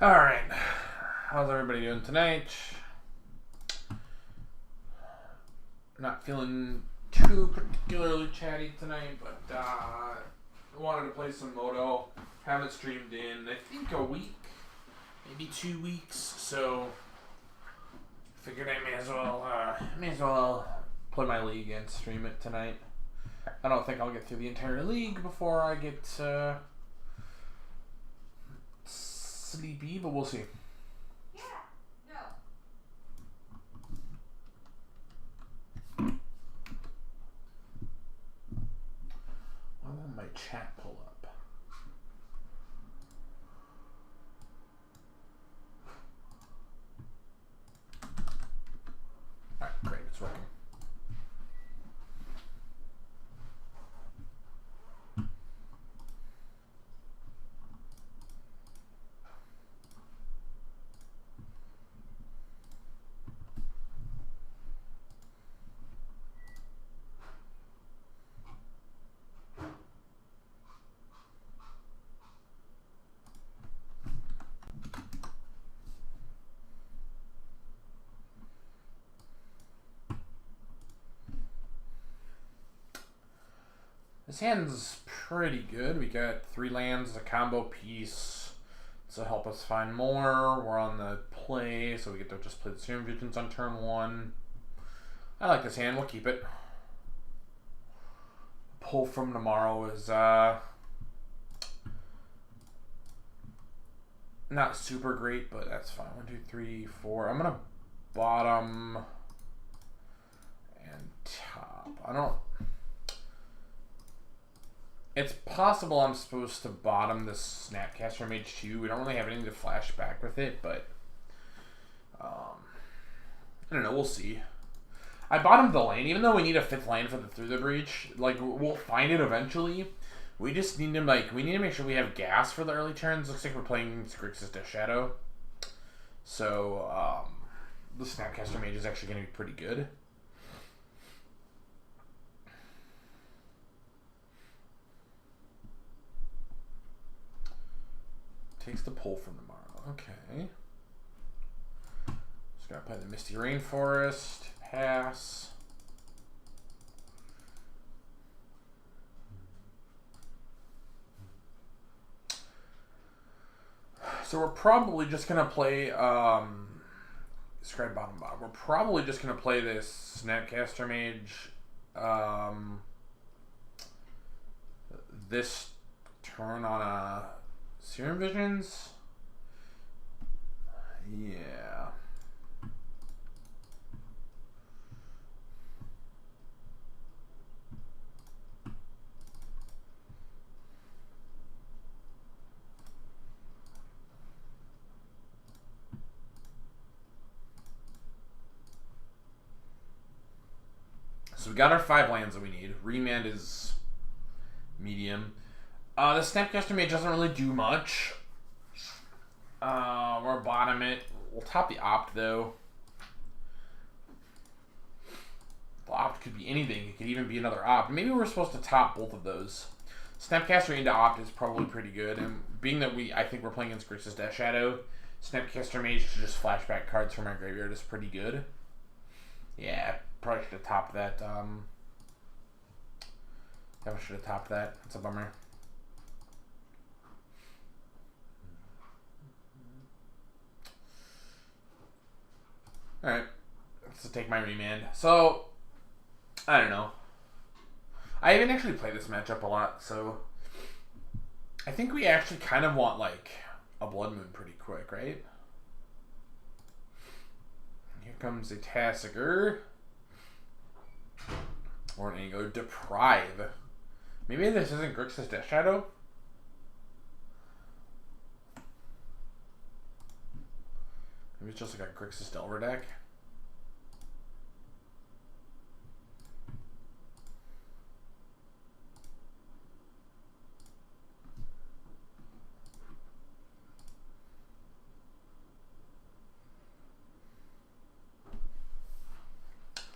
Alright, how's everybody doing tonight? Not feeling too particularly chatty tonight, but wanted to play some Moto. Haven't streamed in, I think, a week, maybe 2 weeks, so figured I may as well play my league and stream it tonight. I don't think I'll get through the entire league before I get sleepy, but we'll see. Why won't my chat pull up? Alright, great, it's working. This hand's pretty good. We got 3 lands, a combo piece to help us find more. We're on the play, so we get to just play the Serum Visions on turn 1. I like this hand. We'll keep it. Pull from tomorrow is not super great, but that's fine. 1, 2, 3, 4. I'm gonna bottom and top. It's possible I'm supposed to bottom this Snapcaster Mage too. We don't really have anything to flash back with it, but I don't know. We'll see. I bottomed the lane, even though we need a 5th lane for the Through the Breach. Like, we'll find it eventually. We just need to make sure we have gas for the early turns. Looks like we're playing Grixis Death Shadow, so the Snapcaster Mage is actually going to be pretty good. Takes the pull from tomorrow. Okay. Just gotta play the Misty Rainforest. Pass. So we're probably just gonna play Scribe bottom. We're probably just gonna play this Snapcaster Mage this turn on a Serum Visions? Yeah. So we got our 5 lands that we need. Remand is medium. The Snapcaster Mage doesn't really do much. We'll bottom it. We'll top the Opt, though. The Opt could be anything. It could even be another Opt. Maybe we're supposed to top both of those. Snapcaster into Opt is probably pretty good. And being that I think we're playing against Grixis Death Shadow, Snapcaster Mage to just flashback cards from our graveyard is pretty good. Yeah, probably should have topped that. Probably should have topped that. It's a bummer. Alright, let's take my remand. So, I don't know. I haven't actually played this matchup a lot, so I think we actually kind of want, like, a Blood Moon pretty quick, right? Here comes a Tasigur. Or an Ango. Deprive. Maybe this isn't Grixis Death Shadow? Maybe it's just like a Grixis Delver deck.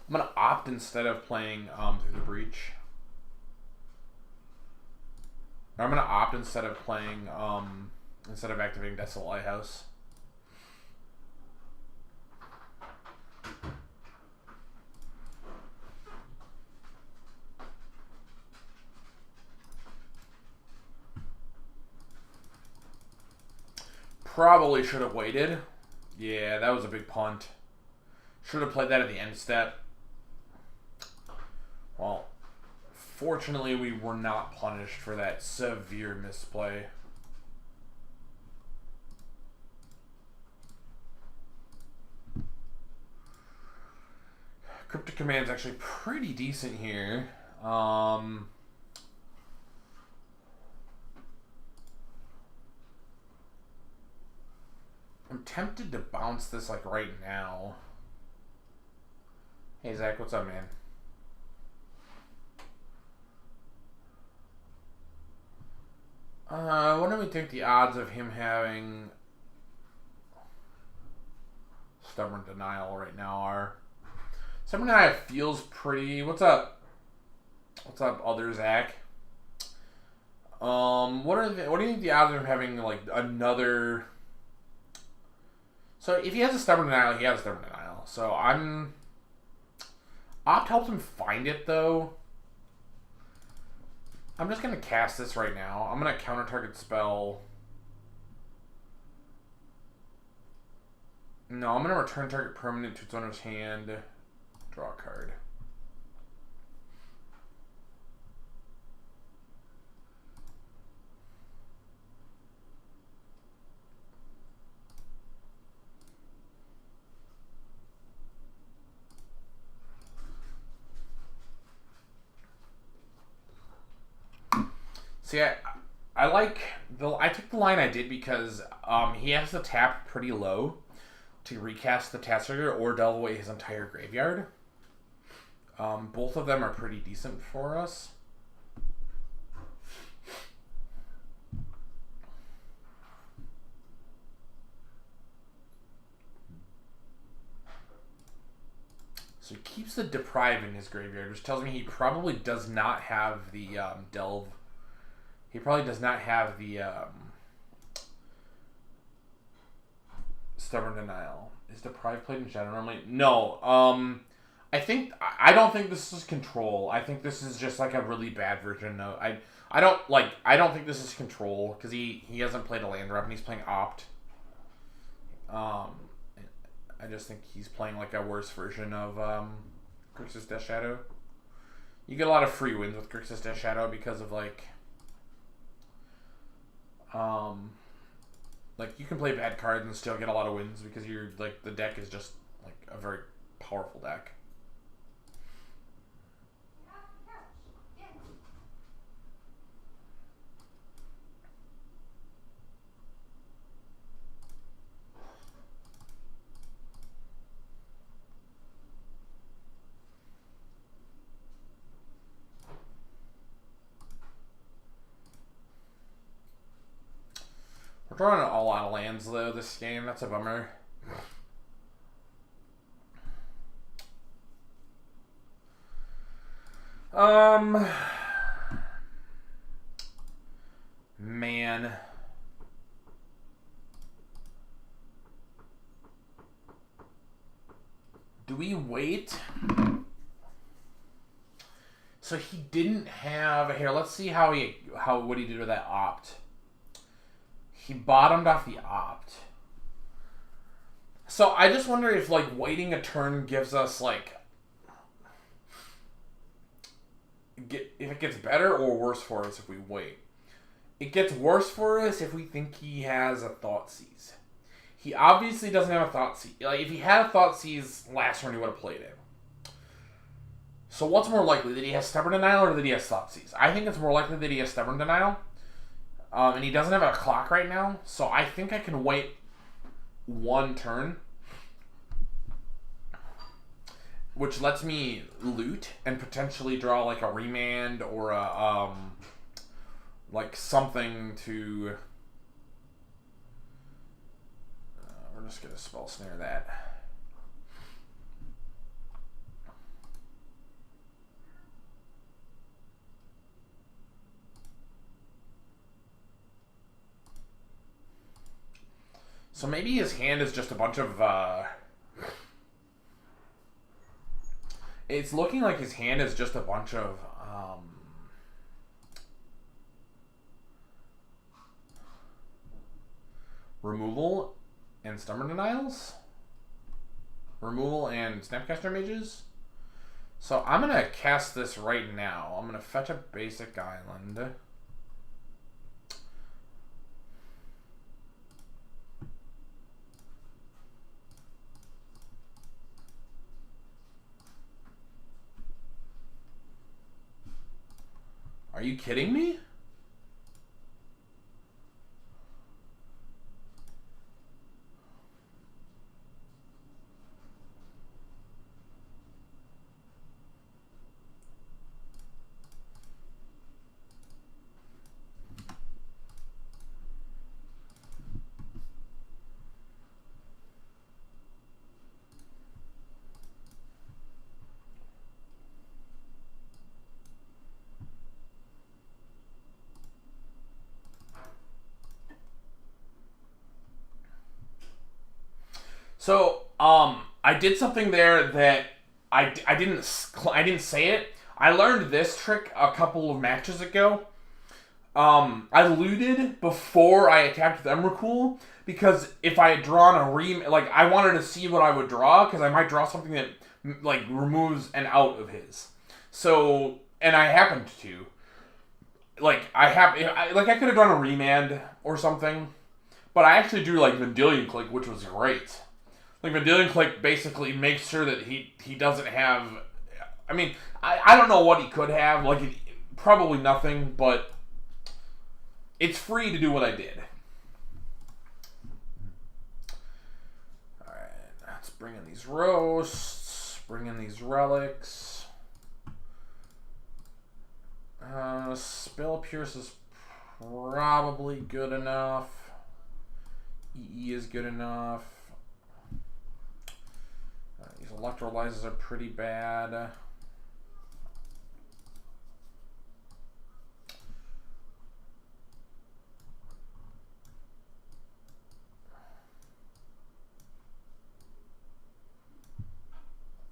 I'm going to opt instead of playing Through the Breach. Or I'm going to opt instead of playing, instead of activating Desolate Lighthouse. Probably should have waited. Yeah, that was a big punt. Should have played that at the end step. Well, fortunately, we were not punished for that severe misplay. Cryptic Command's actually pretty decent here. I'm tempted to bounce this like right now. Hey Zach, what's up, man? What do we think the odds of him having Stubborn Denial right now are? Stubborn Denial feels pretty. What's up? What's up, other Zach? What do you think the odds of him having like another? So if he has a Stubborn Denial, he has a Stubborn Denial. So Opt helps him find it though. I'm just going to cast this right now. I'm going to counter target spell. No, I'm going to return target permanent to its owner's hand. Draw a card. See, I like I took the line I did because he has to tap pretty low to recast the Taskmaster or delve away his entire graveyard. Both of them are pretty decent for us. So he keeps the Deprive in his graveyard, which tells me he probably does not have the delve. He probably does not have the Stubborn Denial. Is Deprive played in Shadow normally? No. I don't think this is Control. I think this is just like a really bad version of I don't think this is Control because he hasn't played a land drop and he's playing Opt. I just think he's playing like a worse version of Grixis Death Shadow. You get a lot of free wins with Grixis Death Shadow because of like you can play bad cards and still get a lot of wins because you're like the deck is just like a very powerful deck. We're drawing all out of lands though this game. That's a bummer. Man. Do we wait? So he didn't have here. Let's see what he did with that Opt. He bottomed off the Opt. So I just wonder if like waiting a turn gives us like if it gets better or worse for us if we wait. It gets worse for us if we think he has a Thoughtseize. He obviously doesn't have a Thoughtseize. Like if he had a Thoughtseize last turn, he would have played it. So what's more likely, that he has Stubborn Denial or that he has Thoughtseize? I think it's more likely that he has Stubborn Denial. And he doesn't have a clock right now, so I think I can wait one turn, which lets me loot and potentially draw like a Remand or a like something to. We're just gonna Spell Snare that. So maybe his hand is just a bunch of, it's looking like his hand is just a bunch of, removal and stubborn denials. Removal and Snapcaster Mages. So I'm going to cast this right now. I'm going to fetch a basic island. Are you kidding me? So, I did something there that I didn't say it. I learned this trick a couple of matches ago. I looted before I attacked with Emrakul because if I had drawn a I wanted to see what I would draw because I might draw something that like removes an out of his. So, and I happened to. I could have done a remand or something, but I actually drew like Vendilion Clique, which was great. Like, Vendilion Clique basically makes sure that he doesn't have... I mean, I don't know what he could have. Like, probably nothing, but it's free to do what I did. Alright, let's bring in these roasts. Bring in these relics. Spell Pierce is probably good enough. EE is good enough. These electrolyzers are pretty bad.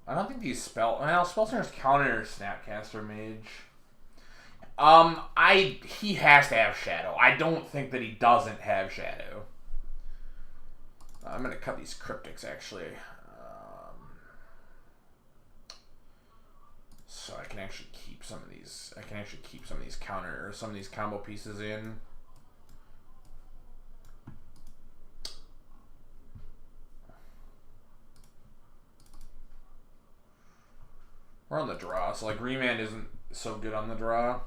I don't think these Spellslinger's counter Snapcaster Mage. He has to have Shadow. I don't think that he doesn't have Shadow. I'm gonna cut these cryptics actually. So I can actually keep some of these. I can actually keep some of these some of these combo pieces in. We're on the draw, so like Remand isn't so good on the draw.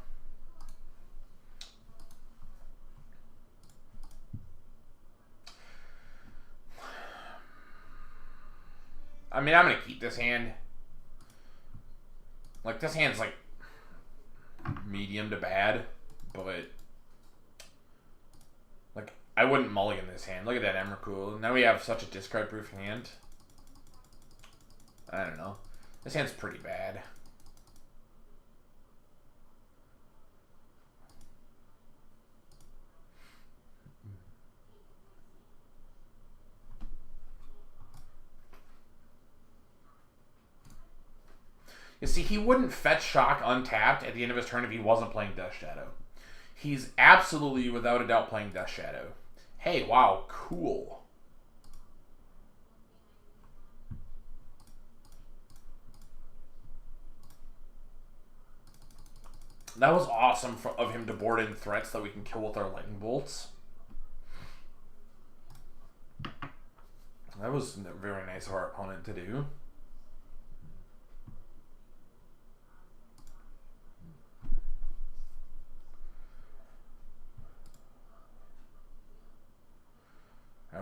I mean, I'm gonna keep this hand. Like, this hand's, like, medium to bad, but, like, I wouldn't mulligan this hand. Look at that Emrakul. Now we have such a discard-proof hand. I don't know. This hand's pretty bad. You see, he wouldn't fetch Shock untapped at the end of his turn if he wasn't playing Death Shadow. He's absolutely, without a doubt, playing Death Shadow. Hey, wow, cool. That was awesome of him to board in threats that we can kill with our Lightning Bolts. That was very nice of our opponent to do.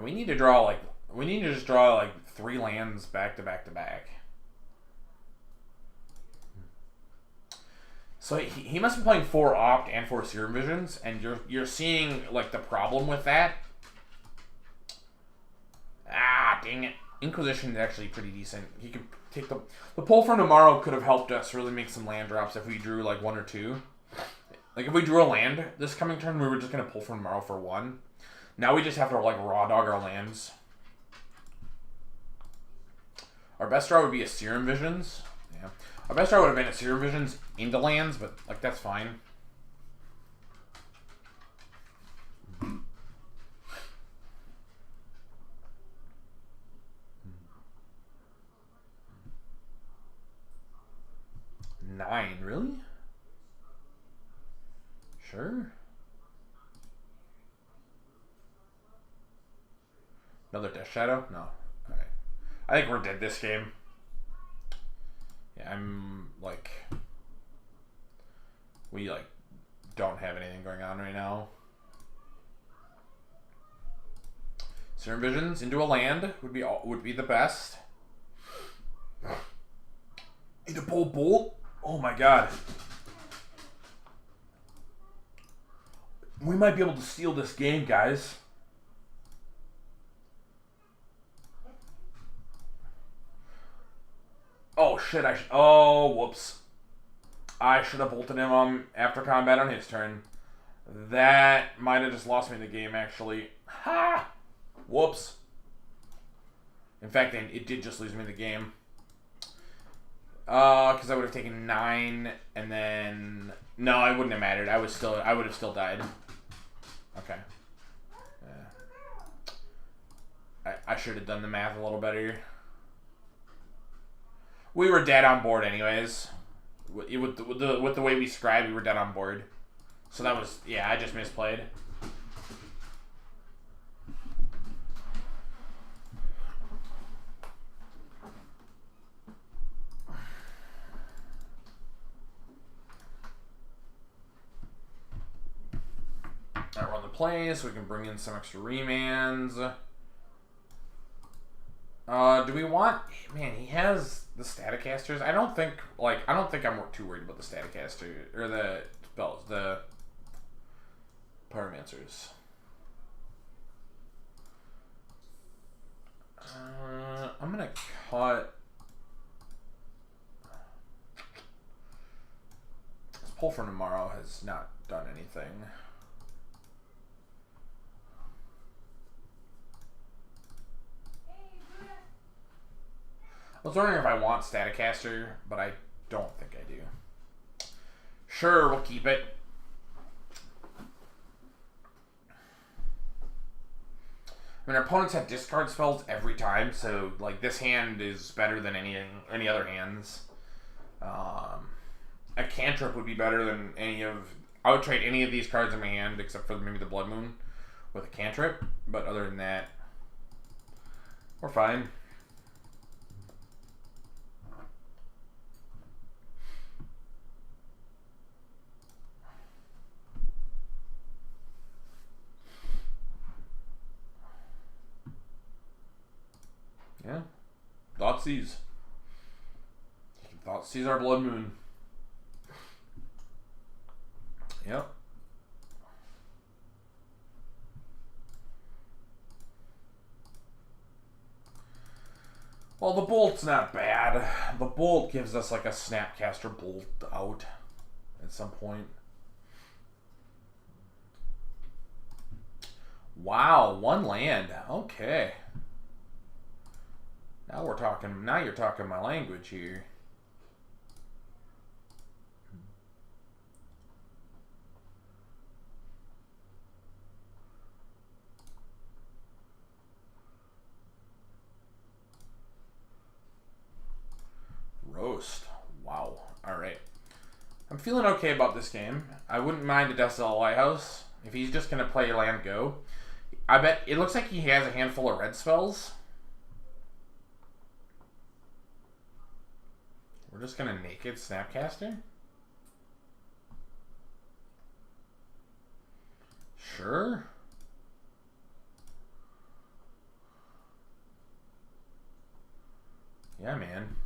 We need to draw like just draw like 3 lands back to back to back. So he must be playing 4 Opt and 4 Serum Visions, and you're seeing like the problem with that. Ah, dang it! Inquisition is actually pretty decent. He could take the pull from tomorrow could have helped us really make some land drops if we drew like 1 or 2. Like if we drew a land this coming turn, we were just gonna pull from tomorrow for 1. Now we just have to, like, raw dog our lands. Our best draw would be a Serum Visions. Yeah. Our best draw would have been a Serum Visions into lands, but, like, that's fine. 9, really? Sure. Another Death Shadow? No. Alright. I think we're dead this game. Yeah, I'm like... We like don't have anything going on right now. Serum Visions into a land would be the best. Into Bolt. Oh my god. We might be able to steal this game, guys. Oh shit! Oh, whoops! I should have bolted him after combat on his turn. That might have just lost me the game, actually. Ha! Whoops. In fact, it did just lose me the game. Because I would have taken 9, and then... No, it wouldn't have mattered. I would have still died. Okay. Yeah. I should have done the math a little better. We were dead on board anyways. With the way we scribed, we were dead on board. So that was... Yeah, I just misplayed. Alright, we're on the play, so we can bring in some extra remands. Do we want... Man, he has the Staticasters. I don't think I'm too worried about the Staticaster. Or the spells. The Pyromancers. I'm gonna cut... This Pull from Tomorrow has not done anything. I was wondering if I want Staticaster, but I don't think I do. Sure, we'll keep it. I mean, our opponents have discard spells every time, so like this hand is better than any other hands. A cantrip would be better than any of... I would trade any of these cards in my hand, except for maybe the Blood Moon, with a cantrip. But other than that, we're fine. Yeah. Thoughtseize. Thoughtseize our Blood Moon. Yep. Well, the Bolt's not bad. The Bolt gives us like a Snapcaster Bolt out at some point. Wow, 1 land. Okay. Now we're talking. Now you're talking my language here. Roast. Wow. All right. I'm feeling okay about this game. I wouldn't mind a Deathsell Lighthouse if he's just gonna play land go. I bet it looks like he has a handful of red spells. We're just gonna naked Snapcaster? Sure. Yeah, man.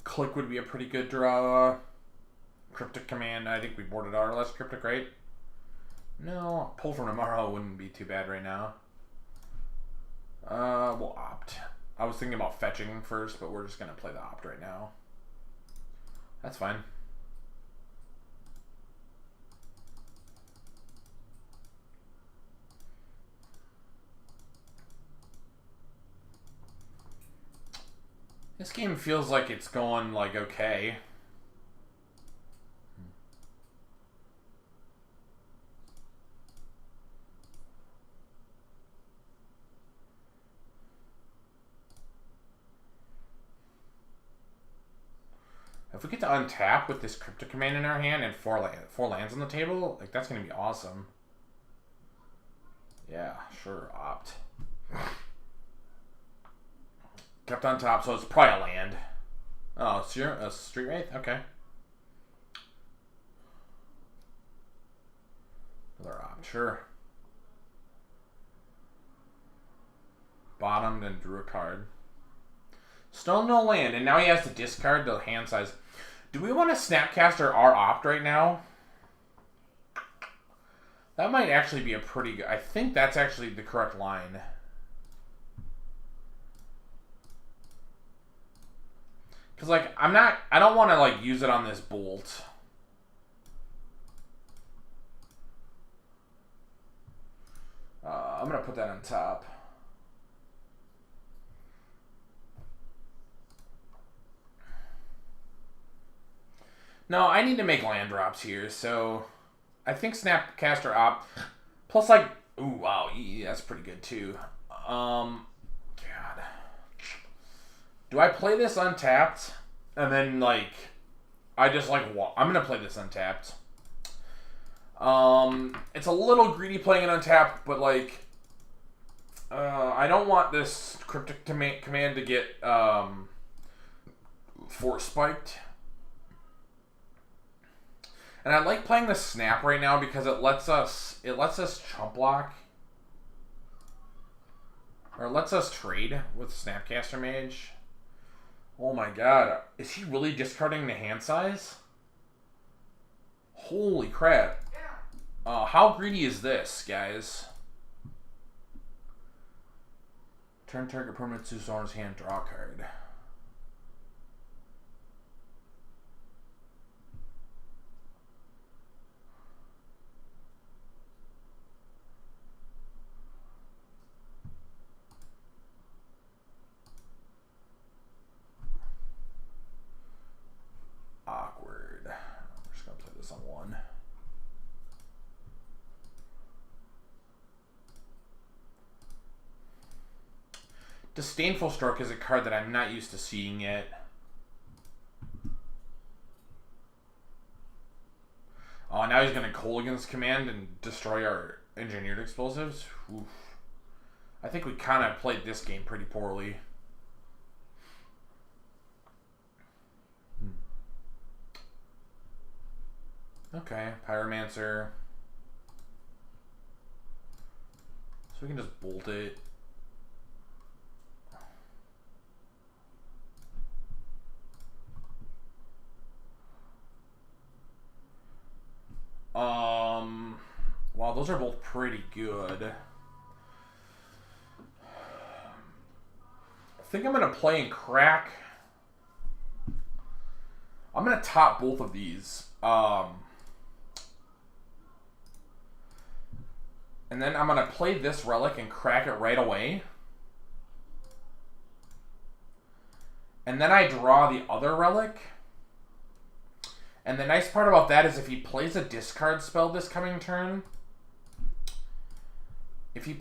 Click would be a pretty good draw. Cryptic Command, I think we boarded our less Cryptic, right? No, Pull from Tomorrow wouldn't be too bad right now. We'll opt. I was thinking about fetching first, but we're just gonna play the opt right now. That's fine. This game feels like it's going like okay. If we get to untap with this Cryptic Command in our hand and four lands on the table, like that's gonna be awesome. Yeah, sure, opt. Kept on top, so it's probably a land. Oh, it's a Street Wraith? Okay. Another opt, sure. Bottomed and drew a card. Still no land, and now he has to discard the hand size. Do we want to Snapcaster our opt right now? That might actually be a pretty good... I think that's actually the correct line. Because, like, I don't want to, like, use it on this Bolt. I'm going to put that on top. No, I need to make land drops here, so I think Snapcaster Op. Plus, like, ooh, wow, yeah, that's pretty good too. God, do I play this untapped and then like I just like I'm gonna play this untapped. It's a little greedy playing it untapped, but like I don't want this Cryptic Command to get force spiked. And I like playing the Snap right now because it lets us chump block. Or it lets us trade with Snapcaster Mage. Oh my god. Is he really discarding the hand size? Holy crap. How greedy is this, guys? Turn target permanent to Zorn's hand, draw a card. Awkward. I'm just going to play this on one. Disdainful Stroke is a card that I'm not used to seeing yet. Oh, now he's going to Kolaghan's Command and destroy our Engineered Explosives? Oof. I think we kind of played this game pretty poorly. Okay, Pyromancer. So we can just bolt it. Wow, those are both pretty good. I think I'm going to play and crack. I'm going to top both of these. And then I'm going to play this relic and crack it right away. And then I draw the other relic. And the nice part about that is if he plays a discard spell this coming turn, he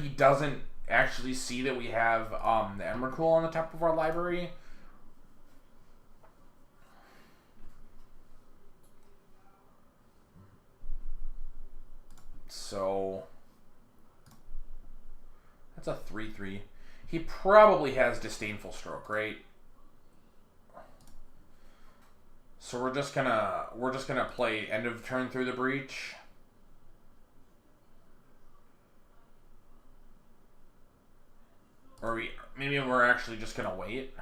doesn't actually see that we have the Emrakul on the top of our library. So that's a 3/3. He probably has Disdainful Stroke, right? So we're just gonna play end of turn through the breach. Or maybe we're actually just gonna wait.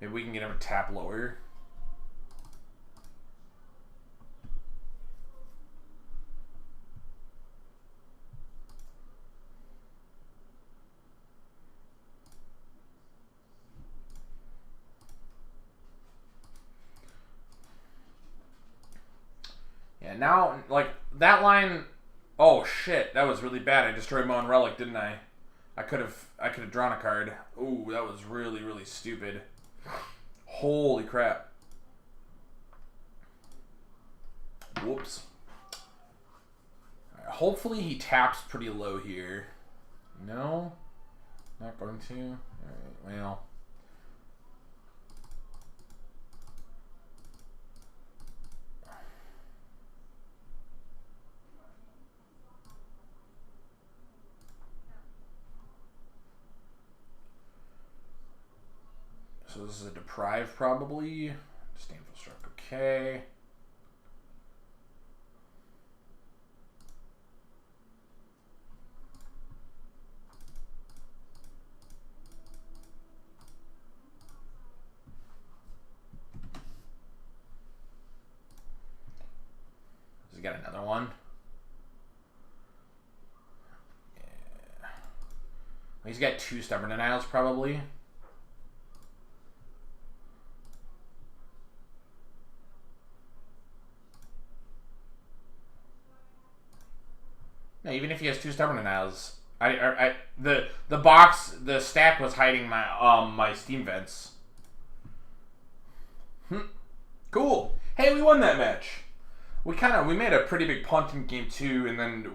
Maybe we can get him a tap lower. Yeah, now, like, that line... Oh, shit, that was really bad. I destroyed my own relic, didn't I? I could have drawn a card. Ooh, that was really, really stupid. Holy crap. Whoops. Right, hopefully he taps pretty low here. No? Not going to? Alright, well... So this is a Deprive, probably. Disdainful Stroke, okay. Has he got another one? Yeah. He's got 2 Stubborn Denials, probably. No, even if he has 2 Stubborn Denials, the stack was hiding my my Steam Vents. Cool. Hey, we won that match. We made a pretty big punt in game 2, and then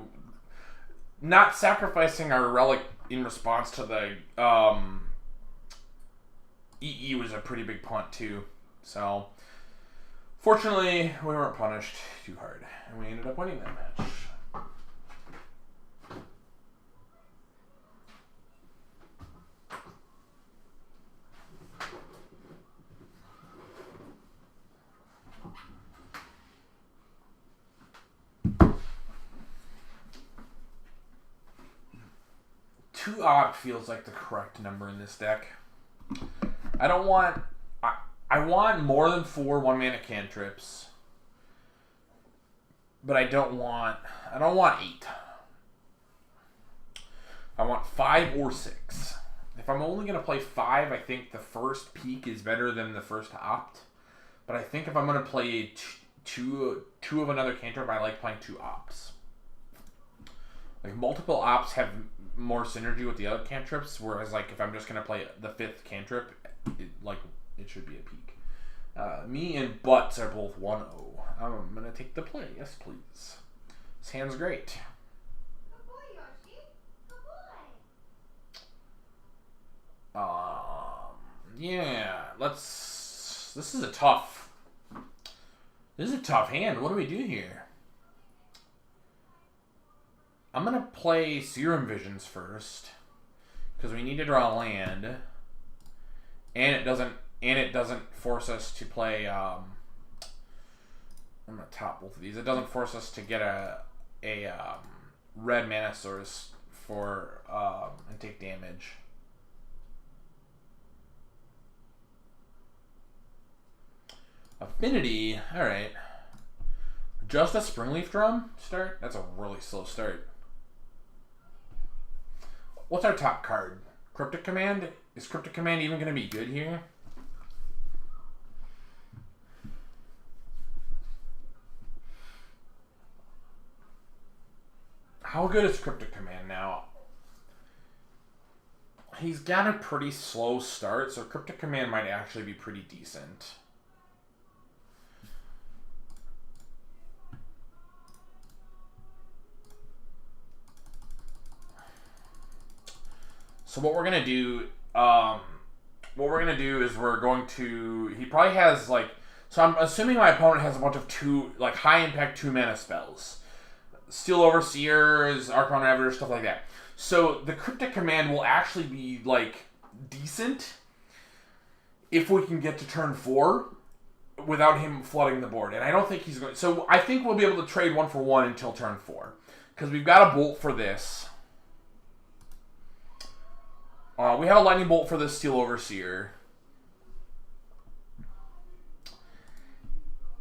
not sacrificing our relic in response to the EE was a pretty big punt too. So fortunately, we weren't punished too hard, and we ended up winning that match. Two odd feels like the correct number in this deck. I want more than 4 1-mana cantrips, but I don't want 8. I want 5 or 6. If I'm only gonna play 5, I think the first peak is better than the first opt. But I think if I'm gonna play two of another cantrip, I like playing 2 opts. Like multiple opts have more synergy with the other cantrips, whereas like if I'm just gonna play the 5th cantrip, it should be a peak. Me and Butts are both 1-0. I'm gonna take the play. Yes, please. This hand's great. Good boy, Yoshi. Good boy. Yeah. This is a tough hand. What do we do here? I'm gonna play Serum Visions first because we need to draw land, and it doesn't force us to play. I'm gonna top both of these. It doesn't force us to get a red mana source for and take damage. Affinity. All right. Just a Springleaf Drum start. That's a really slow start. What's our top card? Cryptic Command? Is Cryptic Command even going to be good here? How good is Cryptic Command now? He's got a pretty slow start, so Cryptic Command might actually be pretty decent. So what we're gonna do, is we're going to. He probably has like. So I'm assuming my opponent has a bunch of high impact 2 mana spells, Steel Overseers, Archon Ravager, stuff like that. So the Cryptic Command will actually be like decent if we can get to turn 4 without him flooding the board, and I don't think he's going. So I think we'll be able to trade 1 for 1 until turn 4 because we've got a Bolt for this. We have a Lightning Bolt for the Steel Overseer.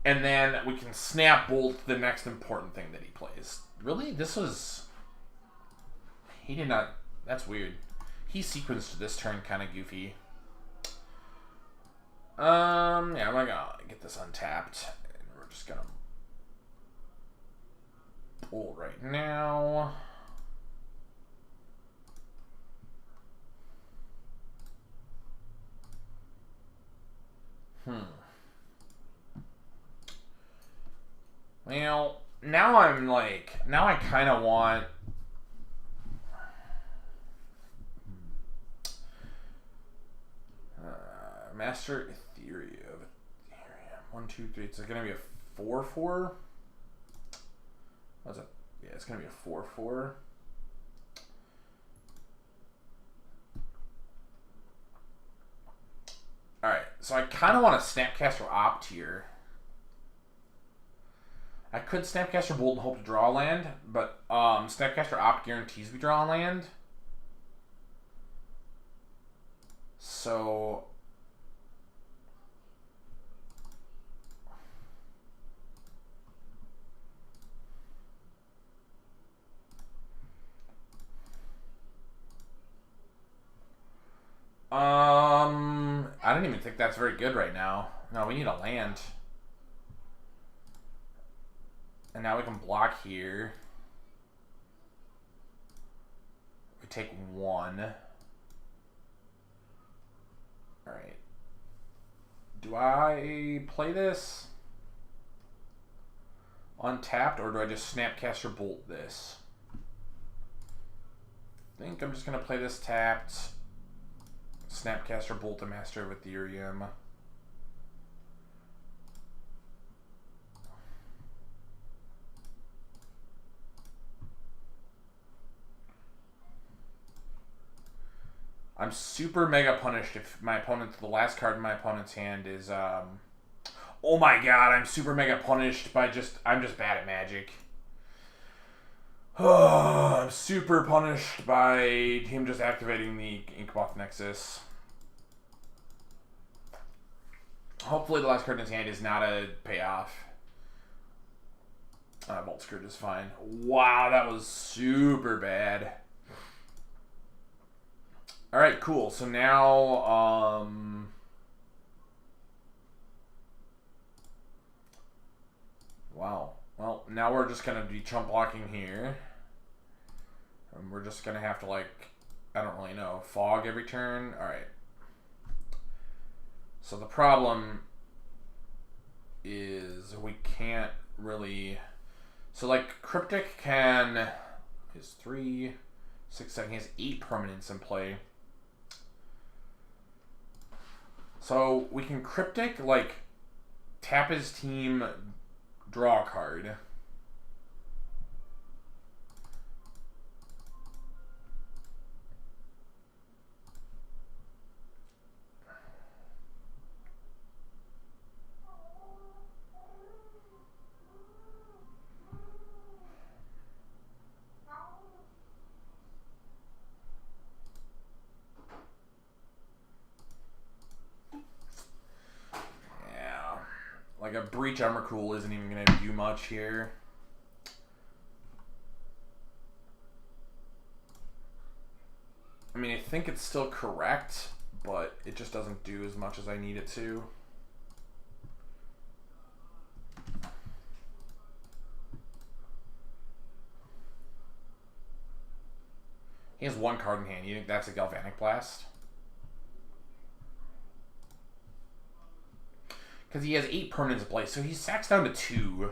And then we can Snap Bolt the next important thing that he plays. Really? He did not... That's weird. He sequenced this turn kind of goofy. Yeah, I'm gonna get this untapped. And we're just gonna Bolt right now. Well, now I kind of want. Master Ethereum. 1, 2, 3. It's gonna be a 4/4. What's it? Yeah, it's gonna be a 4/4. All right. So I kind of want to Snapcaster Opt here. I could Snapcaster Bolt and hope to draw a land, but Snapcaster Opt guarantees we draw a land. So I don't even think that's very good right now. No, we need a land. And now we can block here. We take 1. Alright. Do I play this untapped, or do I just Snapcaster Bolt this? I think I'm just going to play this tapped. Snapcaster Bolt the Master of Ethereum. I'm super mega punished if my opponent, the last card in my opponent's hand is, oh my god, I'm super mega punished by I'm just bad at Magic. I'm super punished by him just activating the Inkmoth Nexus. Hopefully the last card in his hand is not a payoff. Vault Scourge is fine. Wow, that was super bad. Alright, cool. So now, wow. Well, now we're just going to be chump blocking here. And we're just going to have to, like, I don't really know, fog every turn. Alright. So the problem is we can't really... So, like, Cryptic can... is 3, 6, 7... He has 8 permanents in play. So we can Cryptic, like, tap his team, draw a card. Like a Breach Emrakul isn't even going to do much here. I mean, I think it's still correct, but it just doesn't do as much as I need it to. He has 1 card in hand. You think that's a Galvanic Blast? Because he has 8 permanents in play, so he sacks down to 2.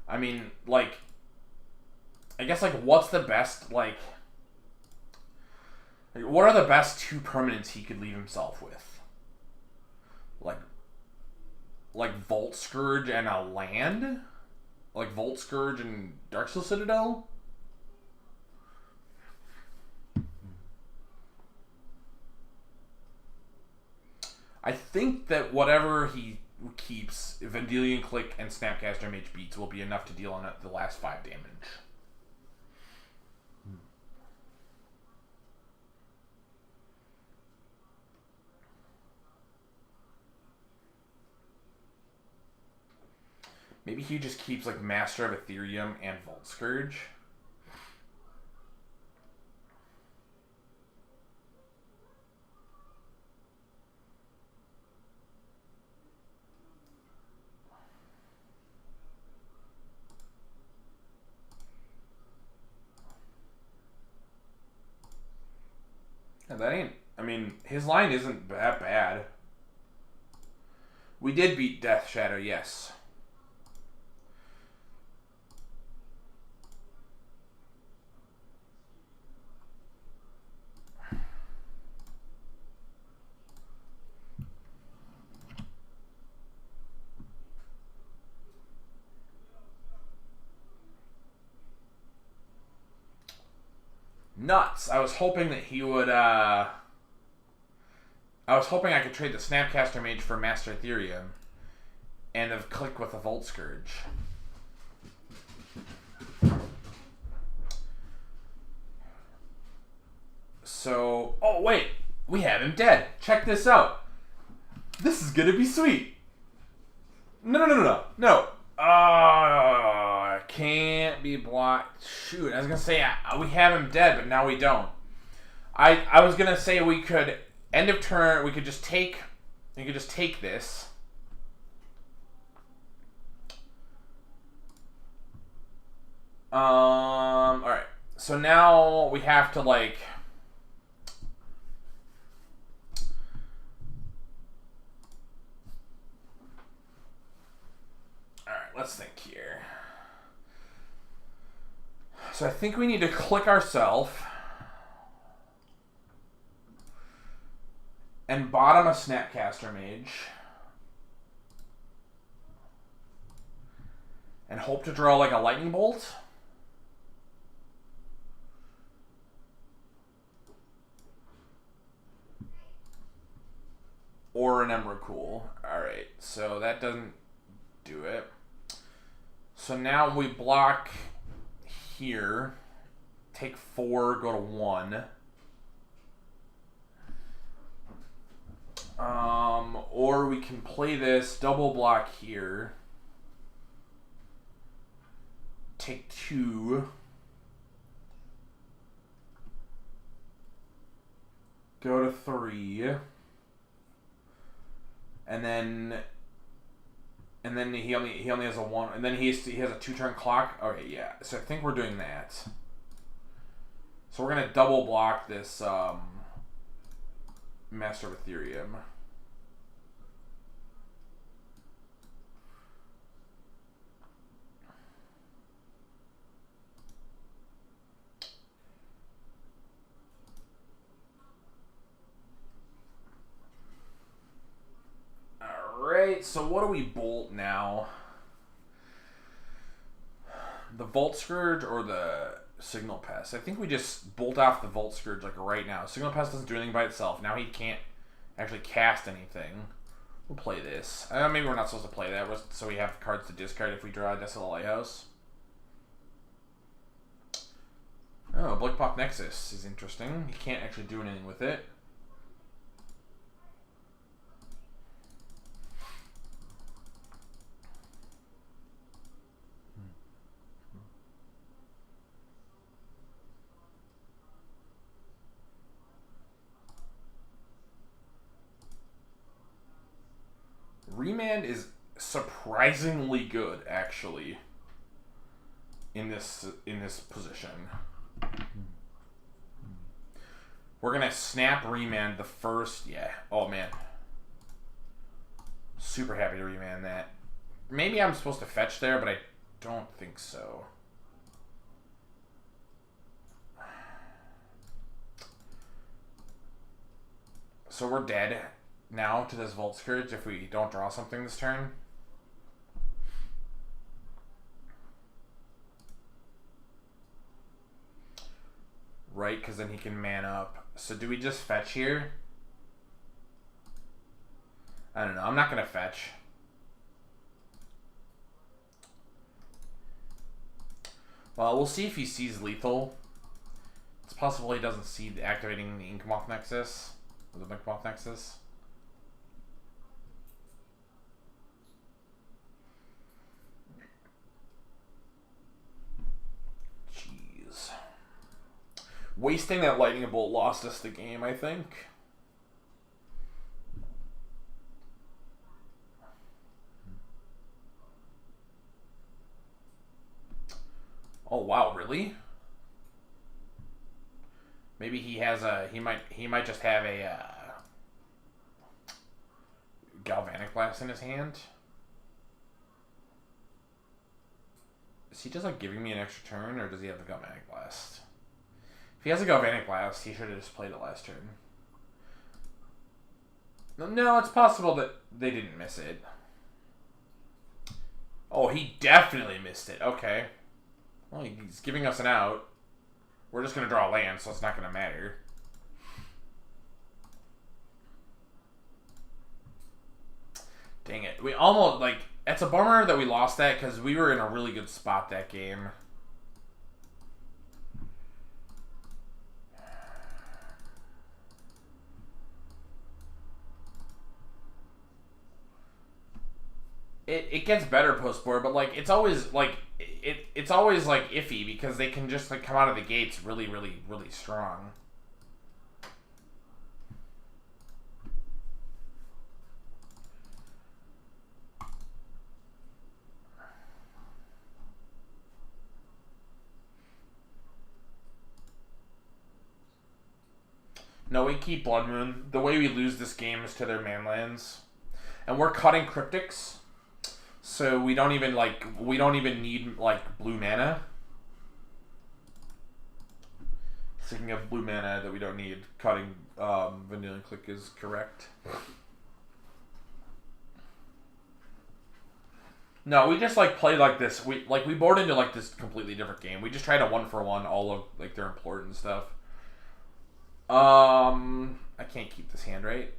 I mean, like, I guess, like, what's the best, like, what are the best 2 permanents he could leave himself with? Like Vault Scourge and a land? Like Vault Scourge and Darksteel Citadel? I think that whatever he keeps, Vendilion Click and Snapcaster Mage Beats will be enough to deal on the last 5 damage. Maybe he just keeps like Master of Ethereum and Vault Scourge. And that ain't, I mean, his line isn't that bad. We did beat Death Shadow, yes. Nuts. I was hoping that he would I was hoping I could trade the Snapcaster Mage for Master Ethereum and have click with a Volt Scourge. So, oh wait, we have him dead. Check this out. This is gonna be sweet. No. Can't be blocked. Shoot, I was gonna say we have him dead, but now we don't. I was gonna say we could end of turn. We could just take. You could just take this. All right. So now we have to like. All right. Let's think here. So I think we need to click ourselves and bottom a Snapcaster Mage and hope to draw like a Lightning Bolt. Or an Emrakul. Alright, so that doesn't do it. So now we block here. Take 4, go to 1. Or we can play this, double block here. Take 2. Go to 3. And then he only has a 1, and then he has a 2-turn clock. Okay, yeah. So I think we're doing that. So we're gonna double block this Master of Ethereum. Alright, so what do we bolt now? The Volt Scourge or the Signal Pest? I think we just bolt off the Volt Scourge like right now. Signal Pest doesn't do anything by itself. Now he can't actually cast anything. We'll play this. Maybe we're not supposed to play that, so we have cards to discard if we draw a Desolate Lighthouse. Oh, Blickpop Nexus is interesting. He can't actually do anything with it. Remand is surprisingly good, actually, in this position. We're gonna snap Remand the first. Yeah. Oh man. Super happy to remand that. Maybe I'm supposed to fetch there, but I don't think so. So we're dead now to this Volt Scourge if we don't draw something this turn. Right, because then he can man up. So do we just fetch here? I don't know. I'm not going to fetch. Well, we'll see if he sees lethal. It's possible he doesn't see activating the Inkmoth Nexus. Or the Inkmoth Nexus. Jeez. Wasting that Lightning Bolt lost us the game, I think. Oh wow, really? Maybe he has a he might just have a Galvanic Blast in his hand. Is he just like giving me an extra turn, or does he have the Galvanic Blast? If he has a Galvanic Blast, he should have just played it last turn. No, it's possible that they didn't miss it. Oh, he definitely missed it. Okay. Well, he's giving us an out. We're just going to draw land, so it's not going to matter. Dang it. We almost, like, it's a bummer that we lost that because we were in a really good spot that game. It gets better post-board, but, like, it's always, like, it's always, like, iffy because they can just, like, come out of the gates really, really, really strong. No, we keep Blood Moon. The way we lose this game is to their manlands. And we're cutting Cryptics. So we don't even need like blue mana. Speaking of blue mana that we don't need, cutting Vanilla Click is correct. No, we just like play like this. We board into like this completely different game. We just try to 1-for-1 all of like their important stuff. I can't keep this hand right.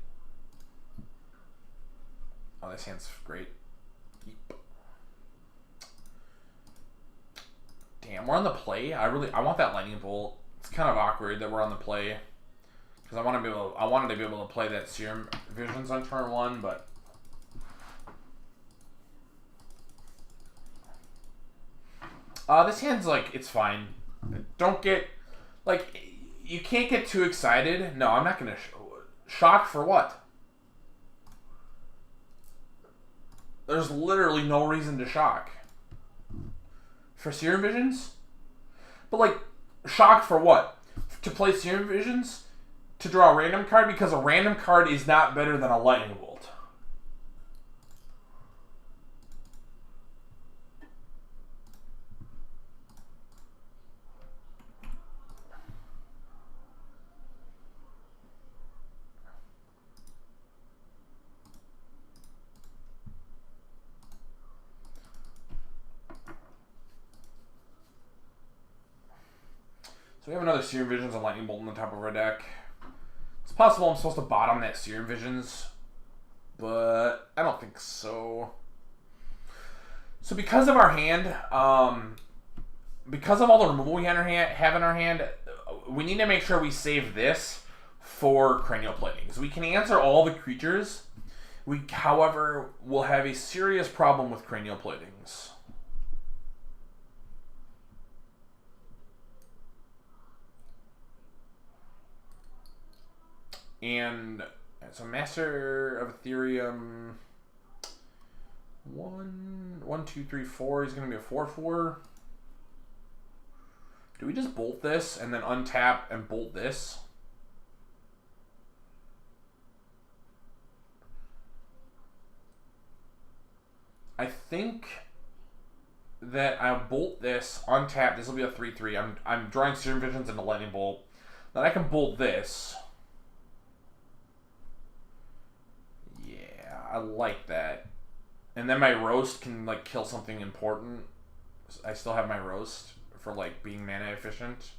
Oh, this hand's great. Keep. Damn, we're on the play. I want that lightning bolt. It's kind of awkward that we're on the play because I wanted to be able to play that Serum Visions on turn 1, but this hand's like it's fine. Don't get like. You can't get too excited. No, I'm not going to... Shock for what? There's literally no reason to shock. For Serum Visions? But, like, shock for what? To play Serum Visions? To draw a random card? Because a random card is not better than a Lightning Bolt. So we have another Serum Visions and Lightning Bolt on the top of our deck. It's possible I'm supposed to bottom that Serum Visions, but I don't think so. So because of our hand, because of all the removal we have in our hand, we need to make sure we save this for Cranial Plating. So we can answer all the creatures. We, however, will have a serious problem with Cranial Platings. And so Master of Ethereum 1, 2, 3, 4 is going to be a 4/4. Do we just bolt this and then untap and bolt this? I think that I'll bolt this, untap. This will be a 3/3. I'm drawing Serum Visions into Lightning Bolt. Then I can bolt this. I like that. And then my roast can like kill something important. I still have my roast for like being mana efficient.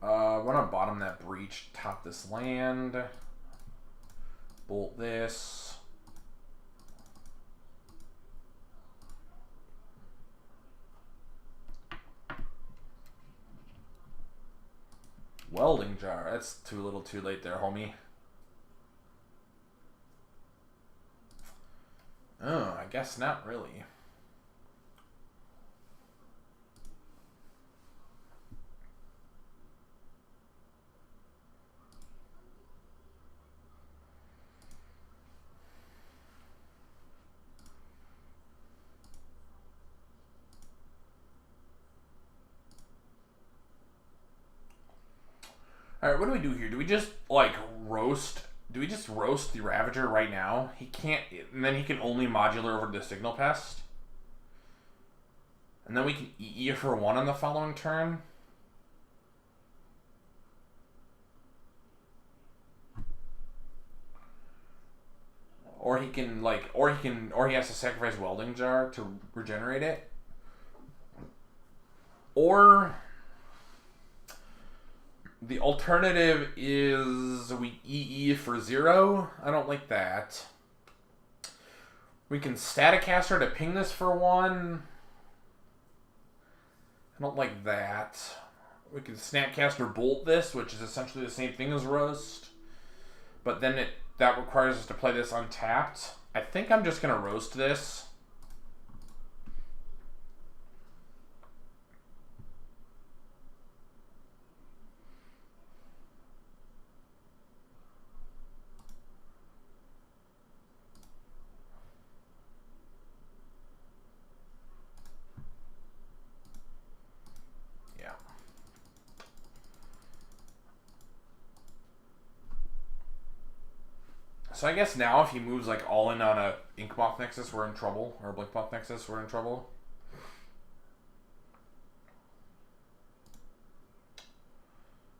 I want to bottom that Breach, top this land, bolt this. Welding Jar. That's too little too late there, homie. Oh, I guess not really. Alright, what do we do here? Do we just, like, roast... Do we just roast the Ravager right now? He can't... And then he can only modular over the Signal Pest? And then we can EE for 1 on the following turn? Or he can, like... Or he has to sacrifice Welding Jar to regenerate it? Or... The alternative is we EE for 0. I don't like that. We can Staticaster to ping this for 1. I don't like that. We can Snapcaster Bolt this, which is essentially the same thing as Roast. But then that requires us to play this untapped. I think I'm just going to Roast this. So I guess now if he moves like all in on a Inkmoth Nexus, we're in trouble. Or a Blinkmoth Nexus, we're in trouble.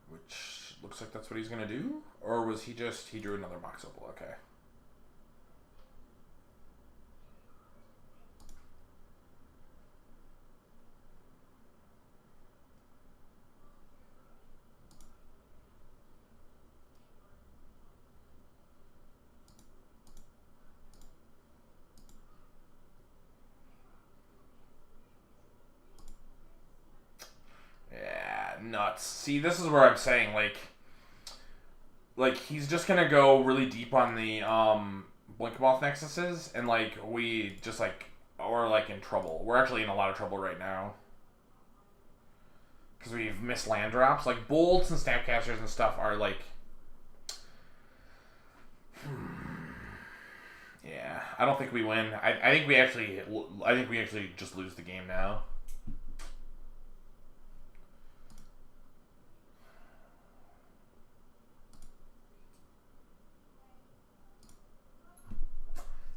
Which looks like that's what he's going to do. Or was he drew another Mox Opal, okay. Nuts. See, this is where I'm saying, like he's just gonna go really deep on the Blinkmoth Nexuses, and like we just like we're like in trouble. We're actually in a lot of trouble right now because we've missed land drops. Like bolts and Snapcasters and stuff are like, yeah. I don't think we win. I think we actually just lose the game now.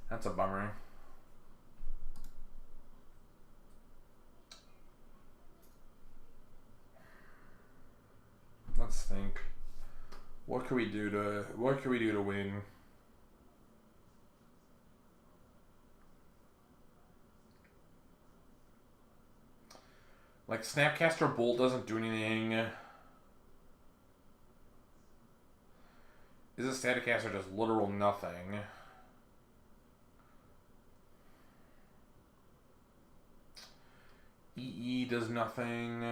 That's a bummer. Let's think. What can we do to win? Like Snapcaster Bolt doesn't do anything. Is a Staticaster does literal nothing. EE does nothing.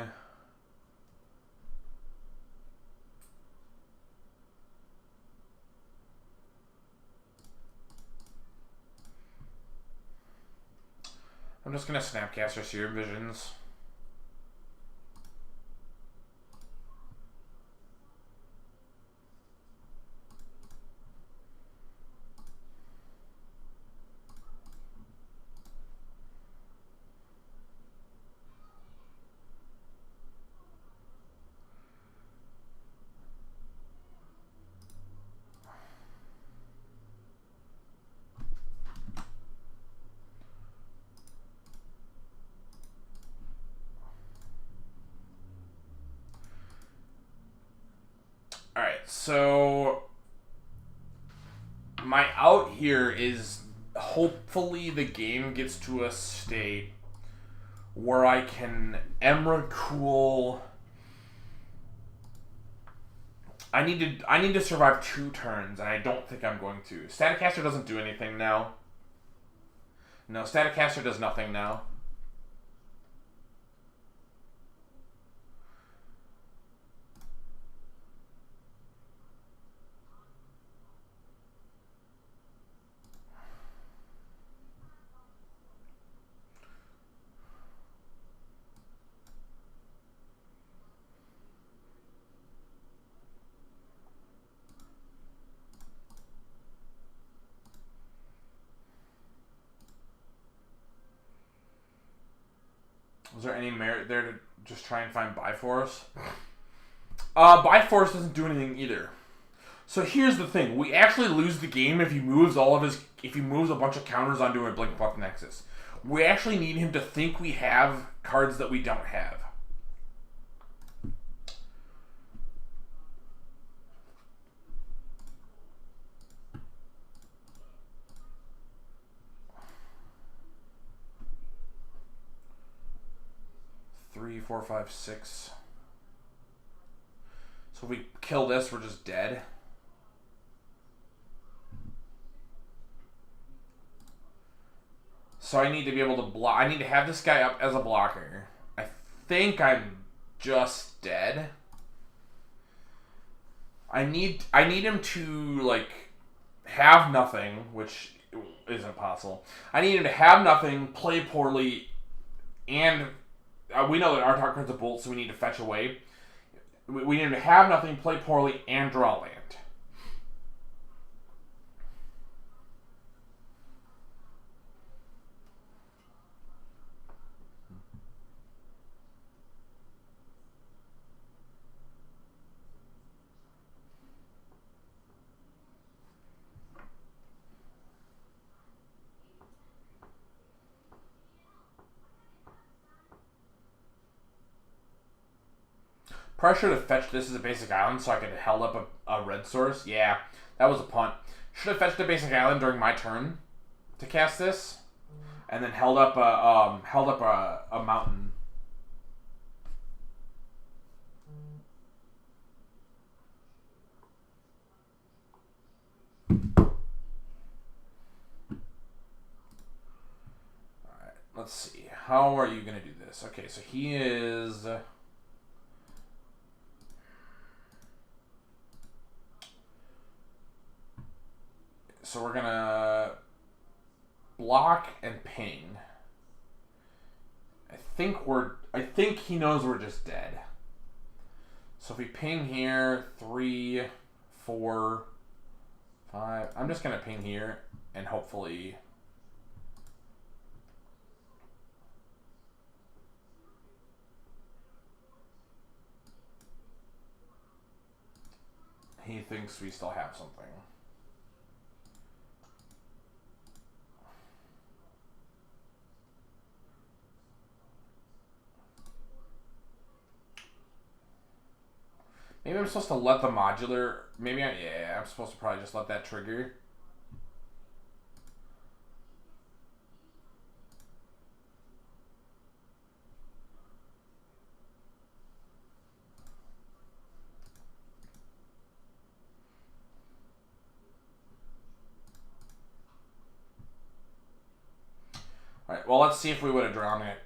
I'm just gonna Snapcaster Serum Visions. Alright, so my out here is hopefully the game gets to a state where I can Emrakul. I need to survive 2 turns, and I don't think I'm going to. Staticaster doesn't do anything now. No, Staticaster does nothing now. Was there any merit there to just try and find Bifrost? Bifrost doesn't do anything either. So here's the thing: we actually lose the game if he moves if he moves a bunch of counters onto a Blinkmoth Nexus. We actually need him to think we have cards that we don't have. Three, 4, 5, 6. So So if we kill this, we're just dead. So I need to be able to block. I need to have this guy up as a blocker. I think I'm just dead. I need him to, like, have nothing, which isn't possible. I need him to have nothing, play poorly, and we know that our target card's a bolt, so we need to fetch away. We need him to have nothing, play poorly, and draw land. Pressure to fetch this as a basic island so I could have held up a red source. Yeah, that was a punt. Should have fetched a basic island during my turn to cast this, and then held up a mountain. Alright, let's see. How are you gonna do this? Okay, so he is. So we're gonna block and ping. I think he knows we're just dead. So if we ping here, 3, 4, 5. I'm just gonna ping here and hopefully he thinks we still have something. Maybe I'm supposed to let the modular... Yeah, I'm supposed to probably just let that trigger. Alright, well, let's see if we would have drawn it.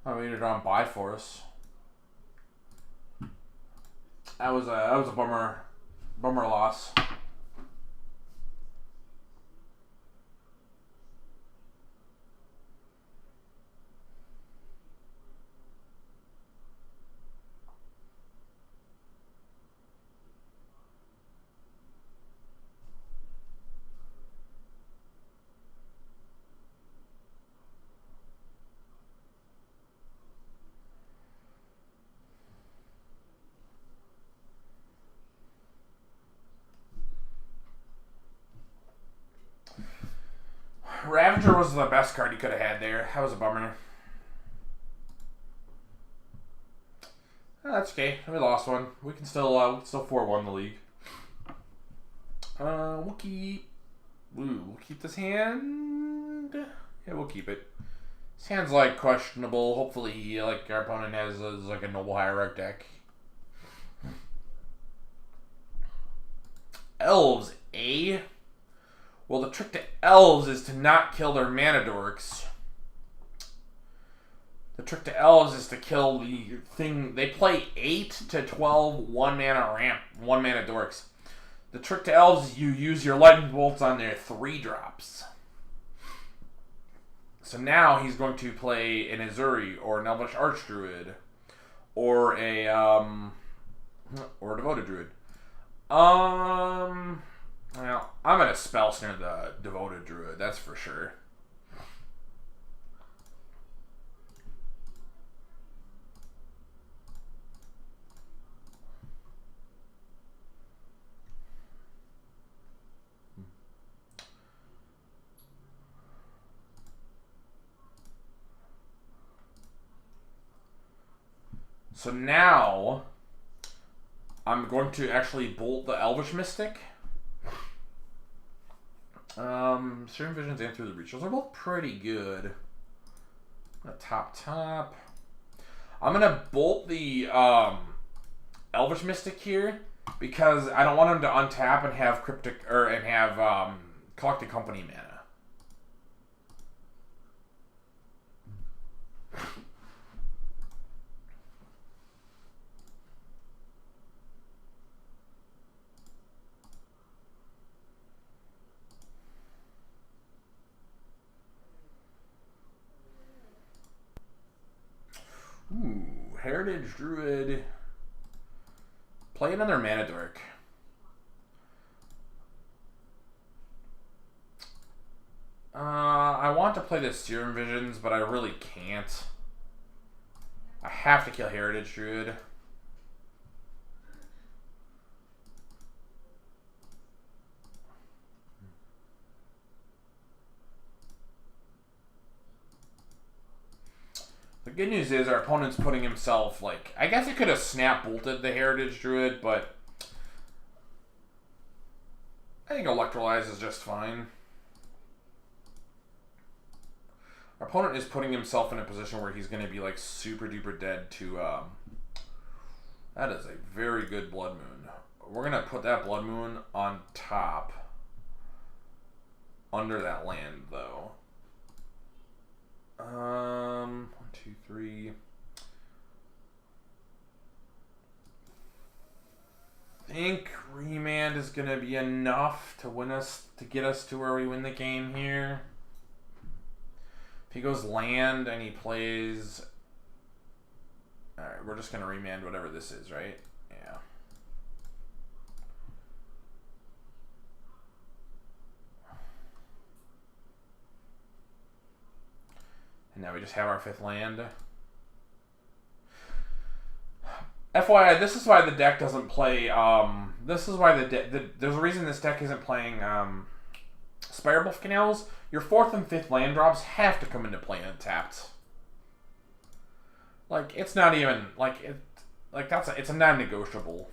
Oh, we need to draw on Biforce. That was a bummer loss. Ravager was the best card you could have had there. That was a bummer. Oh, that's okay. We lost one. We can still 4-1 the league. We'll keep this hand. Yeah, we'll keep it. This hand's like questionable. Hopefully, like our opponent has like a Noble Hierarch deck. Elves, eh? Well, the trick to elves is to not kill their mana dorks. The trick to elves is to kill the thing. They play 8 to 12 1 mana ramp, 1 mana dorks. The trick to elves is you use your lightning bolts on their 3-drops. So now he's going to play an Azuri or an Elvish Archdruid or a Devoted Druid. Well, I'm gonna spell snare the Devoted Druid, that's for sure. So now I'm going to actually bolt the Elvish Mystic. Serum Visions and Through the Reach. Those are both pretty good. Top. I'm gonna bolt the Elvish Mystic here because I don't want him to untap and have Collected Company mana. Ooh, Heritage Druid. Play another Mana Dork. I want to play the Serum Visions, but I really can't. I have to kill Heritage Druid. The good news is our opponent's putting himself, like... I guess I could have snap-bolted the Heritage Druid, but... I think Electrolyze is just fine. Our opponent is putting himself in a position where he's going to be, like, super-duper dead to, That is a very good Blood Moon. We're going to put that Blood Moon on top. Under that land, though. 1, 2, 3. I think Remand is gonna be enough to get us to where we win the game here. If he goes land and he plays, all right, we're just gonna Remand whatever this is, right? Yeah. And now we just have our 5th land. FYI, this is why the deck doesn't play, this is why there's a reason this deck isn't playing, Spirebuff Canals. Your 4th and 5th land drops have to come into play untapped. Like, it's not even, it's a non-negotiable.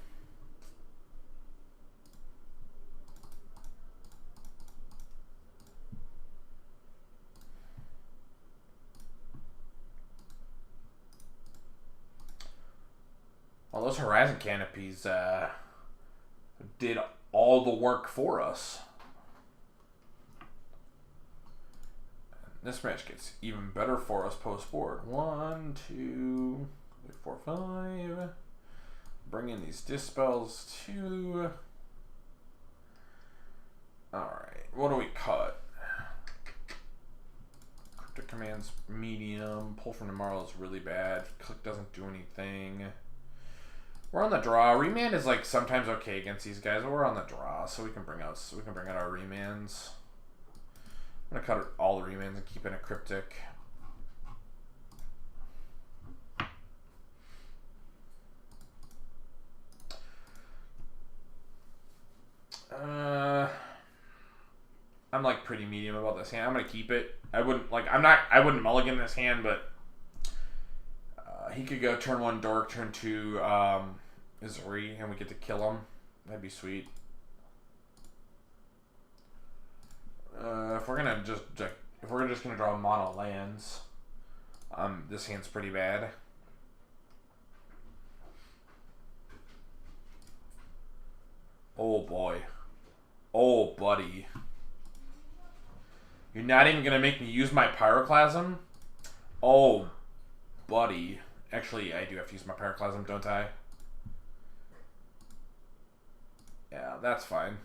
Well, those Horizon Canopies did all the work for us. This match gets even better for us post-board. 1, 2, 3, 4, 5. Bring in these Dispels, 2. Alright, what do we cut? Cryptic Commands, medium. Pull from Tomorrow is really bad. Click doesn't do anything. We're on the draw. Remand is like sometimes okay against these guys, but we're on the draw, so we can bring out our remands. I'm gonna cut all the remands and keep in a Cryptic. I'm like pretty medium about this hand. I'm gonna keep it. I wouldn't mulligan this hand, but he could go turn 1 Dork, turn 2 Izuri, and we get to kill him. That'd be sweet. If we're just gonna draw mono lands, this hand's pretty bad. Oh boy. Oh buddy. You're not even gonna make me use my Pyroclasm? Oh buddy. Actually, I do have to use my Pyroclasm, don't I? Yeah, that's fine.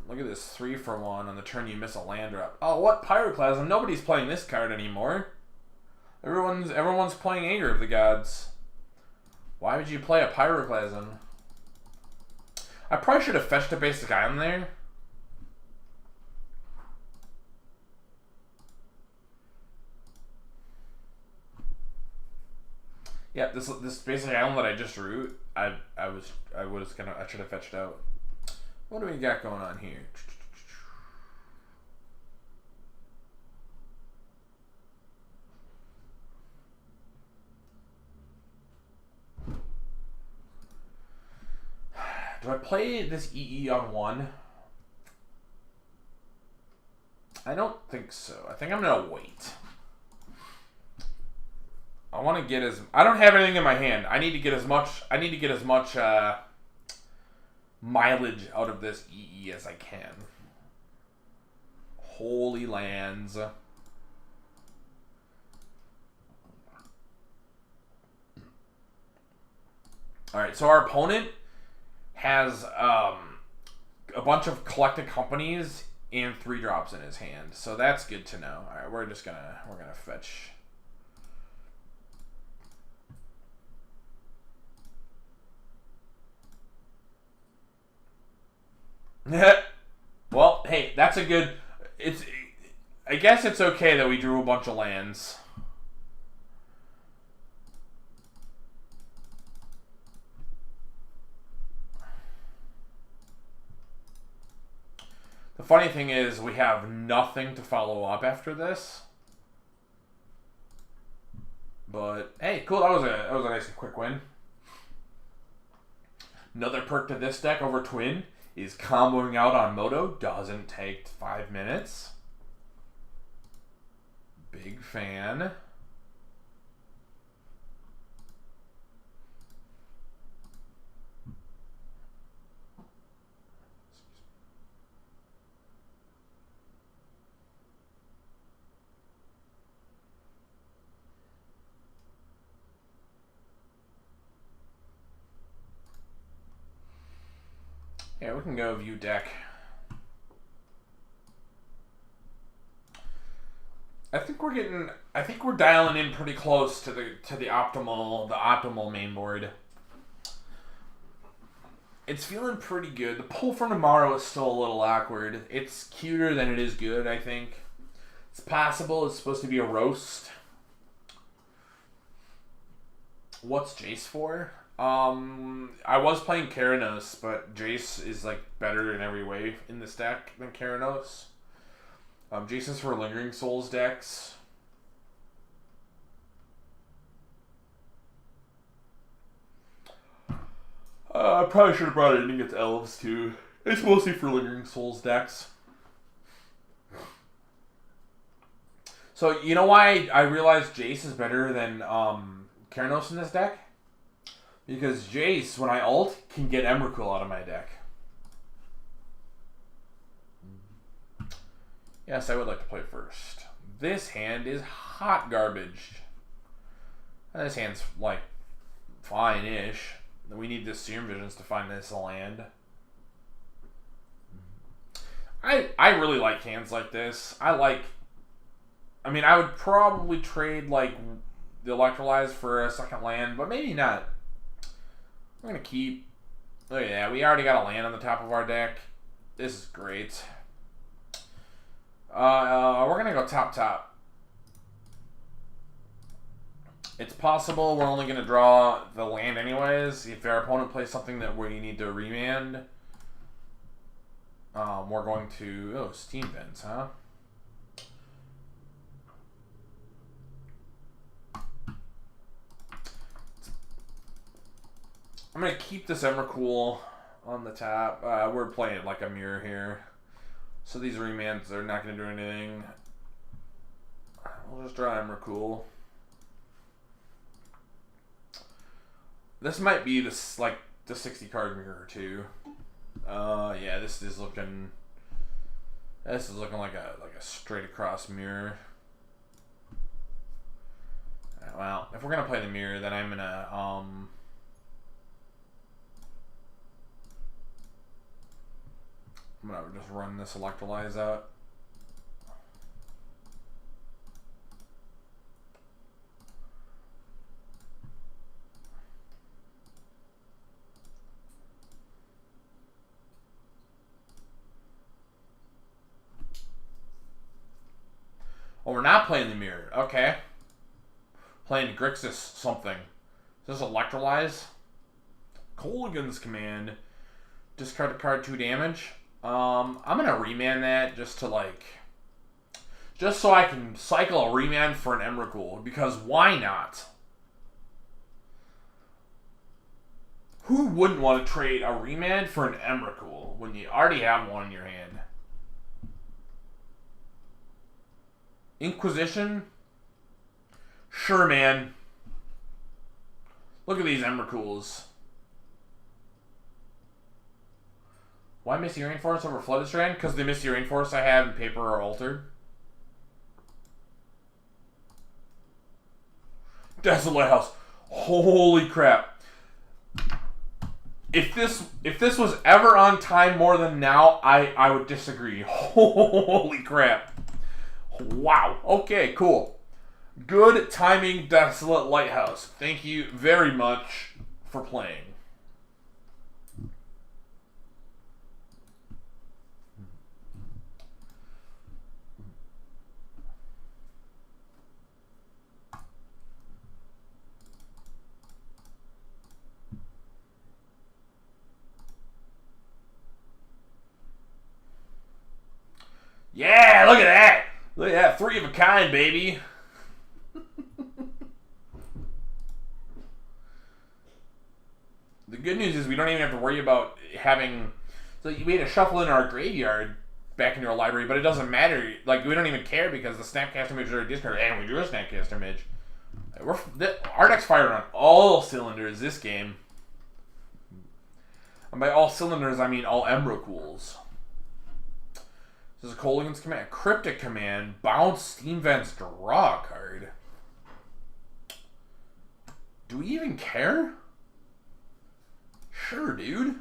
Look at this 3 for 1 on the turn you miss a land drop. Oh, what Pyroclasm? Nobody's playing this card anymore. Everyone's playing Anger of the Gods. Why would you play a Pyroclasm? I probably should have fetched a basic island there. Yeah, this basic island that I just root, I should have fetched out. What do we got going on here? Do I play this EE on 1? I don't think so. I think I'm going to wait. I want to get as... I don't have anything in my hand. I need to get as much mileage out of this EE as I can. Holy lands. Alright, so our opponent has a bunch of collected companies and 3 drops in his hand. So that's good to know. Alright, we're gonna fetch. Well, hey, that's a good... I guess it's okay that we drew a bunch of lands. The funny thing is, we have nothing to follow up after this. But, hey, cool, that was a nice and quick win. Another perk to this deck over Twin is comboing out on Moto. Doesn't take 5 minutes. Big fan. Yeah, we can go view deck. I think we're dialing in pretty close to the optimal main board. It's feeling pretty good. The pull from tomorrow is still a little awkward. It's cuter than it is good, I think. It's possible it's supposed to be a roast. What's Jace for? I was playing Keranos, but Jace is like better in every way in this deck than Keranos. Jace is for Lingering Souls decks. I probably should have brought it in against Elves too. It's mostly for Lingering Souls decks. So you know why I realized Jace is better than Keranos in this deck? Because Jace, when I ult, can get Emrakul out of my deck. Yes, I would like to play first. This hand is hot garbage. And this hand's, like, fine-ish. We need the Serum Visions to find this land. I really like hands like this. I mean, I would probably trade, like, the Electrolyze for a second land, but maybe not. We're going to keep... Oh, yeah, we already got a land on the top of our deck. This is great. We're going to go top. It's possible we're only going to draw the land anyways. If our opponent plays something that we need to remand, we're going to... Oh, Steam Vents, huh? I'm going to keep this Emrakul on the top. We're playing like a mirror here. So these remands are not going to do anything. We'll just draw Emrakul. This might be this like the 60 card mirror too. Yeah, this is looking like a straight across mirror. Well, if we're gonna play the mirror, then I'm gonna just run this Electrolyze out. Oh, we're not playing the mirror. Okay. Playing Grixis something. Is this Electrolyze? Kolaghan's Command. Discard a card, 2 damage. I'm gonna remand that just to just so I can cycle a remand for an Emrakul, because why not? Who wouldn't want to trade a Remand for an Emrakul when you already have one in your hand? Inquisition? Sure, man. Look at these Emrakuls. Why Misty Rainforest over Flooded Strand? Because the Misty Rainforest I have in paper are altered. Desolate House. Holy crap. If this was ever on time more than now, I would disagree. Holy crap. Wow. Okay, cool. Good timing, Desolate Lighthouse. Thank you very much for playing. Yeah, look at that. Look at that. 3 of a kind, baby. The good news is we don't even have to worry about having... So we had to shuffle in our graveyard back into our library, but it doesn't matter. Like, we don't even care because the Snapcaster Mage is already discarded, and we drew a Snapcaster Mage. Our deck's firing on all cylinders this game. And by all cylinders, I mean all Emrakuls. This is a Kolaghan's Command. Cryptic Command. Bounce Steam Vents, draw a card. Do we even care? Sure, dude.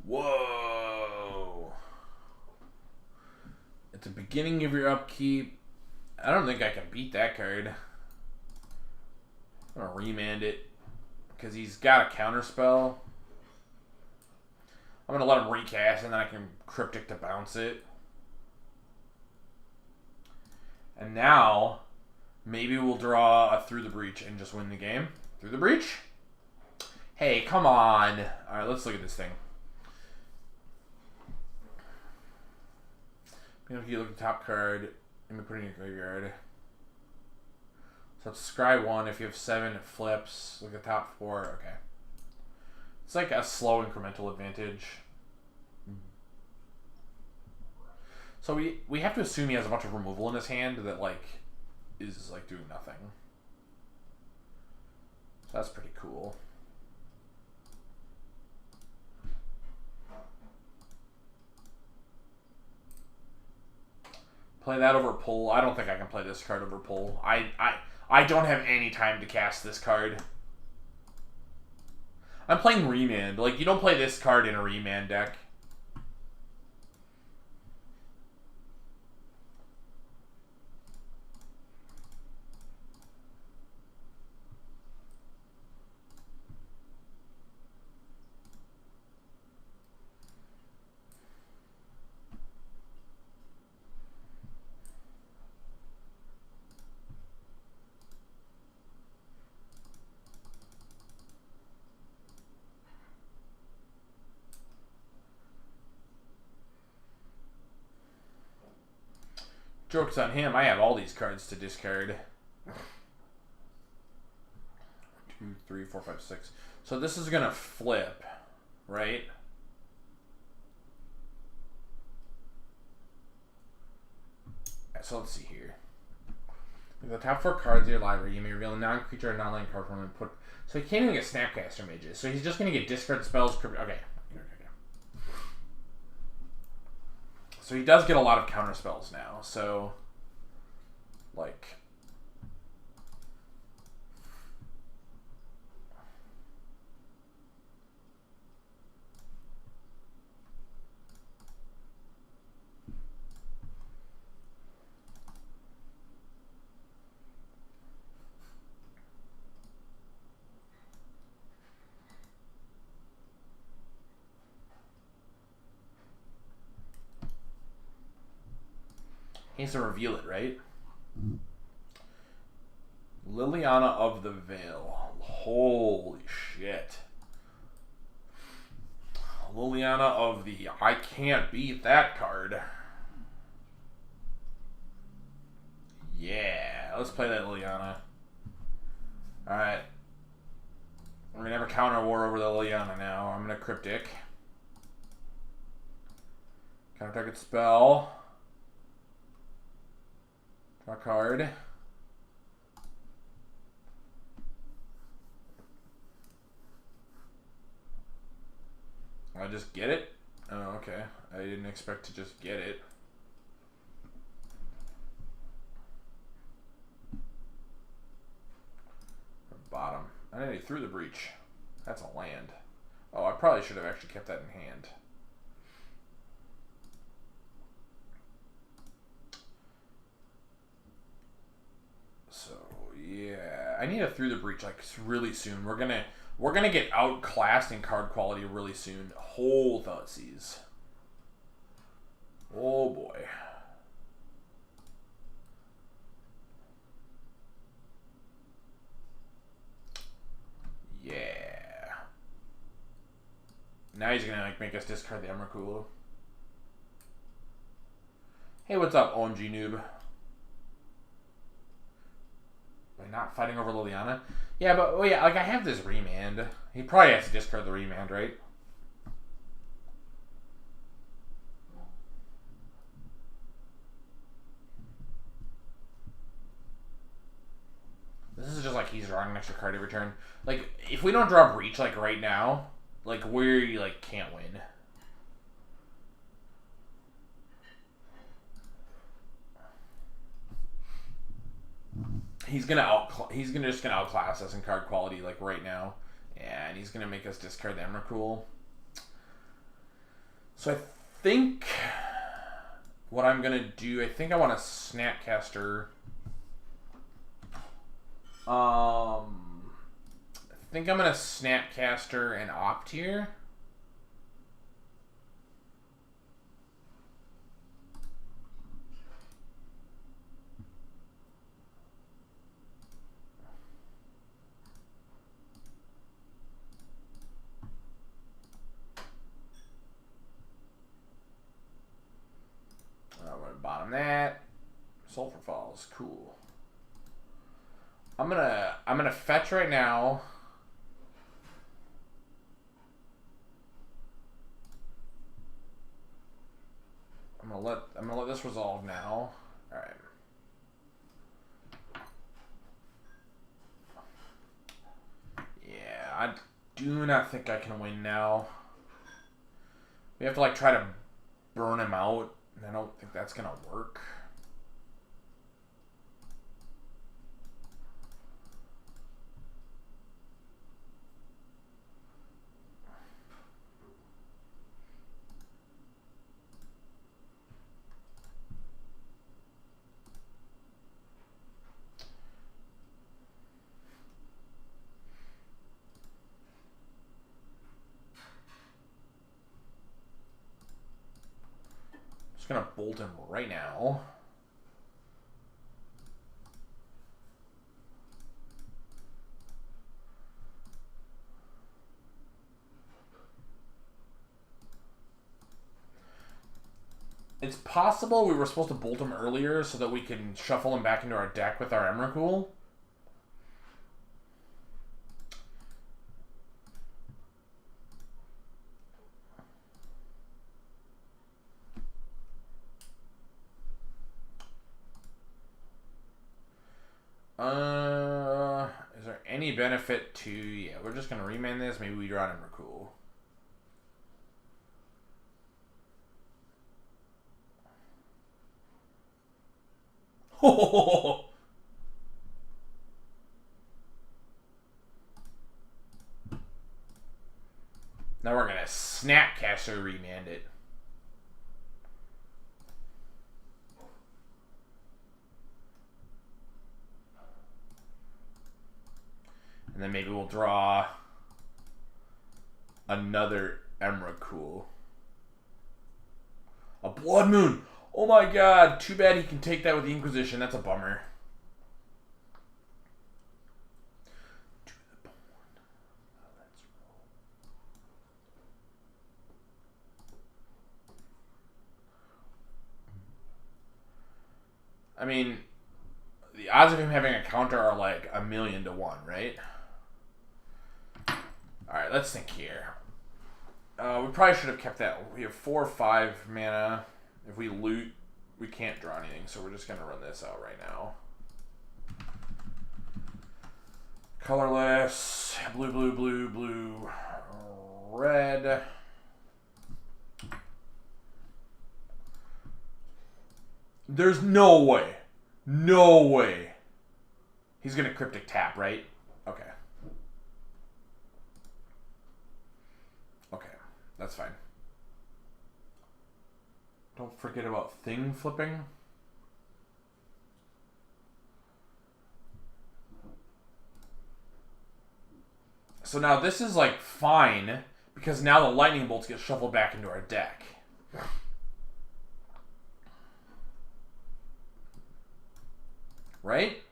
Whoa. At the beginning of your upkeep, I don't think I can beat that card. I'm going to remand it because he's got a counterspell. I'm going to let him recast and then I can Cryptic to bounce it. And now, maybe we'll draw a Through the Breach and just win the game. Through the Breach? Hey, come on. Alright, let's look at this thing. If you look at the top card, and we put it in your graveyard. So it's scry 1. If you have 7, it flips. Look at the top 4. Okay. It's like a slow incremental advantage. So we have to assume he has a bunch of removal in his hand that like is like doing nothing. So that's pretty cool. Play that over pull. I don't think I can play this card over pull. I don't have any time to cast this card. I'm playing Remand. Like, you don't play this card in a Remand deck. Joke's on him. I have all these cards to discard. 2, 3, 4, 5, 6. So this is gonna flip, right? So let's see here. The top 4 cards of your library, you may reveal a non-creature or non-land card from and put. So he can't even get Snapcaster Mages. So he's just gonna get discard spells. Okay. So he does get a lot of counter spells now. So, like, he has to reveal it, right? Liliana of the Veil. Holy shit. Liliana of the... I can't beat that card. Yeah, let's play that Liliana. Alright. We're gonna have a counter war over the Liliana now. I'm gonna Cryptic. Counter target spell. Draw a card. I just get it? Oh, okay. I didn't expect to just get it. Bottom. I know he threw the breach. That's a land. Oh, I probably should have actually kept that in hand. So yeah, I need to through the breach like really soon. We're gonna get outclassed in card quality really soon. Whole Thoughtseize. Oh boy. Yeah. Now he's gonna like make us discard the Emrakul. Hey, what's up, OMG noob? By not fighting over Liliana? Yeah, but yeah, like I have this remand. He probably has to discard the remand, right? This is just like he's drawing an extra card every turn. Like, if we don't draw Breach like right now, like we like can't win. He's gonna just gonna outclass us in card quality like right now. Yeah, and he's gonna make us discard the Emrakul. So I think what I'm gonna do, I think I want to Snapcaster. I think I'm gonna Snapcaster and Opt here. I'm gonna bottom that. Sulfur Falls, cool. I'm gonna fetch right now. I'm gonna let this resolve now. All right. Yeah, I do not think I can win now. We have to like try to burn him out, and I don't think that's gonna work. Just gonna bolt him right now. It's possible we were supposed to bolt him earlier so that we can shuffle him back into our deck with our Emrakul. Is there any benefit to... Yeah, we're just going to remand this. Maybe we draw an Emrakul. Oh! Now we're going to Snapcaster remand it. And then maybe we'll draw another Emrakul. A Blood Moon! Oh my god! Too bad he can take that with the Inquisition. That's a bummer. I mean, the odds of him having a counter are like 1,000,000 to 1, right? Alright, let's think here. We probably should have kept that. We have 4 or 5 mana. If we loot, we can't draw anything, so we're just going to run this out right now. Colorless. Blue, blue, blue, blue. Red. There's no way. No way. He's going to Cryptic tap, right? Okay. Okay. That's fine. Don't forget about thing flipping. So now this is like fine because now the lightning bolts get shuffled back into our deck. Right?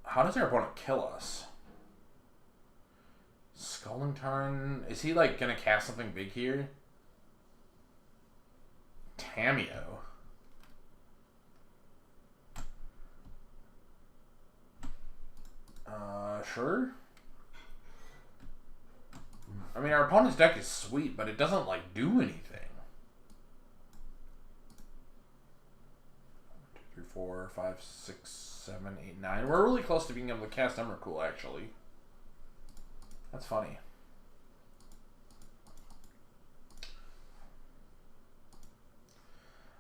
How does our opponent kill us? Scalding Tarn. Is he like gonna cast something big here? Tamiyo. Sure. I mean, our opponent's deck is sweet, but it doesn't like do anything. 1, 2, 3, 4, 5, 6, 7, 8, 9. We're really close to being able to cast Emrakul, actually. That's funny.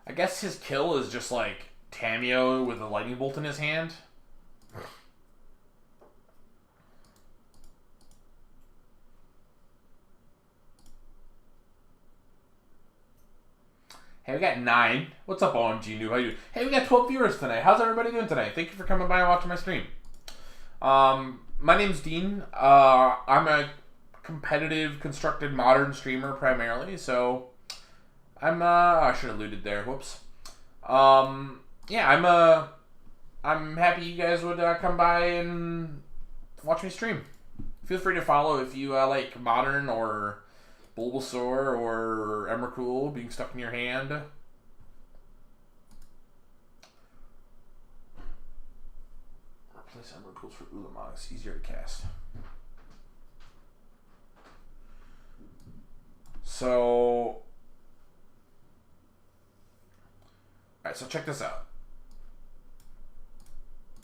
I guess his kill is just like Tamiyo with a lightning bolt in his hand. Hey, we got 9. What's up, OMG New? How you doing? Hey, we got 12 viewers tonight. How's everybody doing tonight? Thank you for coming by and watching my stream. My name's Dean. I'm a competitive, constructed, modern streamer primarily, so I should have alluded there. Whoops. Yeah, I'm happy you guys would come by and watch me stream. Feel free to follow if you like modern or Bulbasaur or Emrakul being stuck in your hand. Replace Emrakuls for Ulamog. It's easier to cast. So, alright, so check this out.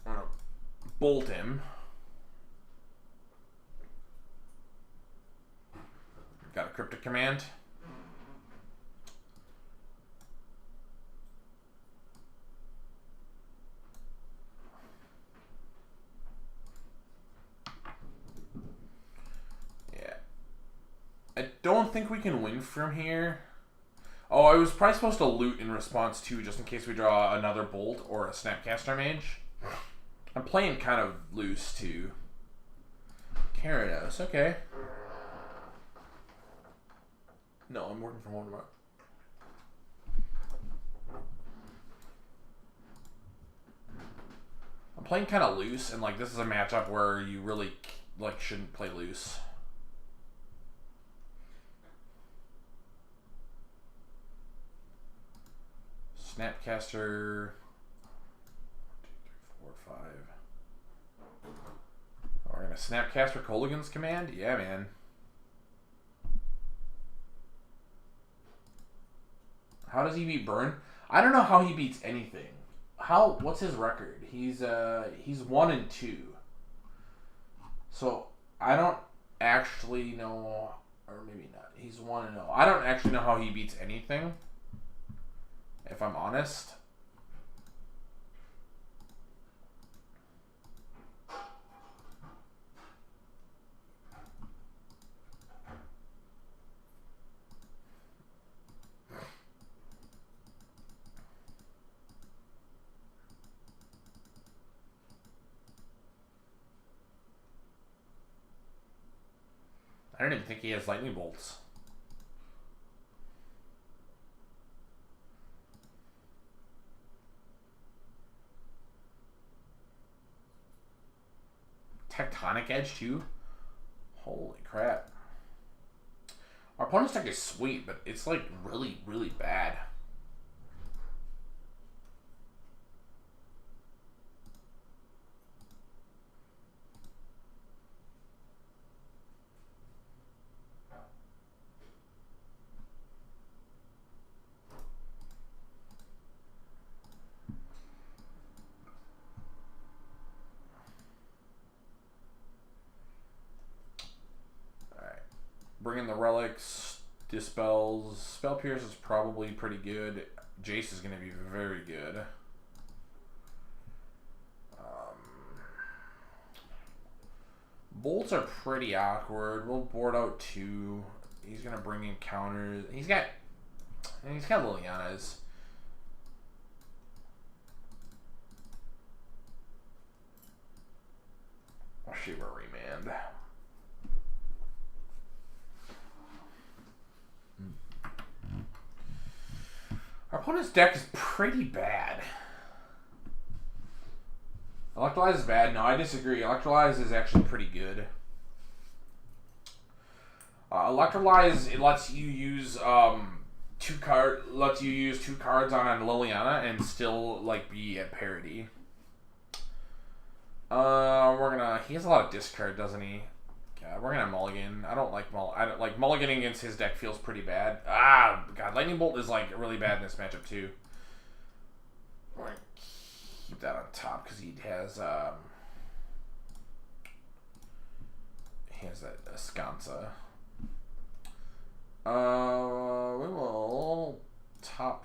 I'm gonna bolt him. Got a Cryptic Command. Yeah. I don't think we can win from here. Oh, I was probably supposed to loot in response to, just in case we draw another Bolt or a Snapcaster Mage. I'm playing kind of loose too. Gyarados, okay. No, I'm working from home tomorrow. I'm playing kind of loose, and like this is a matchup where you really like shouldn't play loose. Snapcaster. 1, 2, 3, 4, 5. Oh, we're gonna Snapcaster Kolaghan's Command? Yeah, man. How does he beat Burn? I don't know how he beats anything. What's his record? He's 1-2. So I don't actually know, or maybe not. He's 1-0. I don't actually know how he beats anything, if I'm honest. I don't even think he has lightning bolts. Tectonic Edge too? Holy crap. Our opponent's deck is sweet, but it's like really, really bad. Bringing the relics, dispels, spell pierce is probably pretty good. Jace is going to be very good. Bolts are pretty awkward. We'll board out 2. He's going to bring in counters. He's got Liliana's. I'll shoot a remand. Our opponent's deck is pretty bad. Electrolyze is bad. No, I disagree. Electrolyze is actually pretty good. Electrolyze, it lets you use 2 cards on a Liliana and still like be at parity. He has a lot of discard, doesn't he? God, we're gonna mulligan. I don't like mulliganing against his deck feels pretty bad. God, Lightning Bolt is like really bad in this matchup too. We're gonna keep that on top because he has that Escansa. We will top.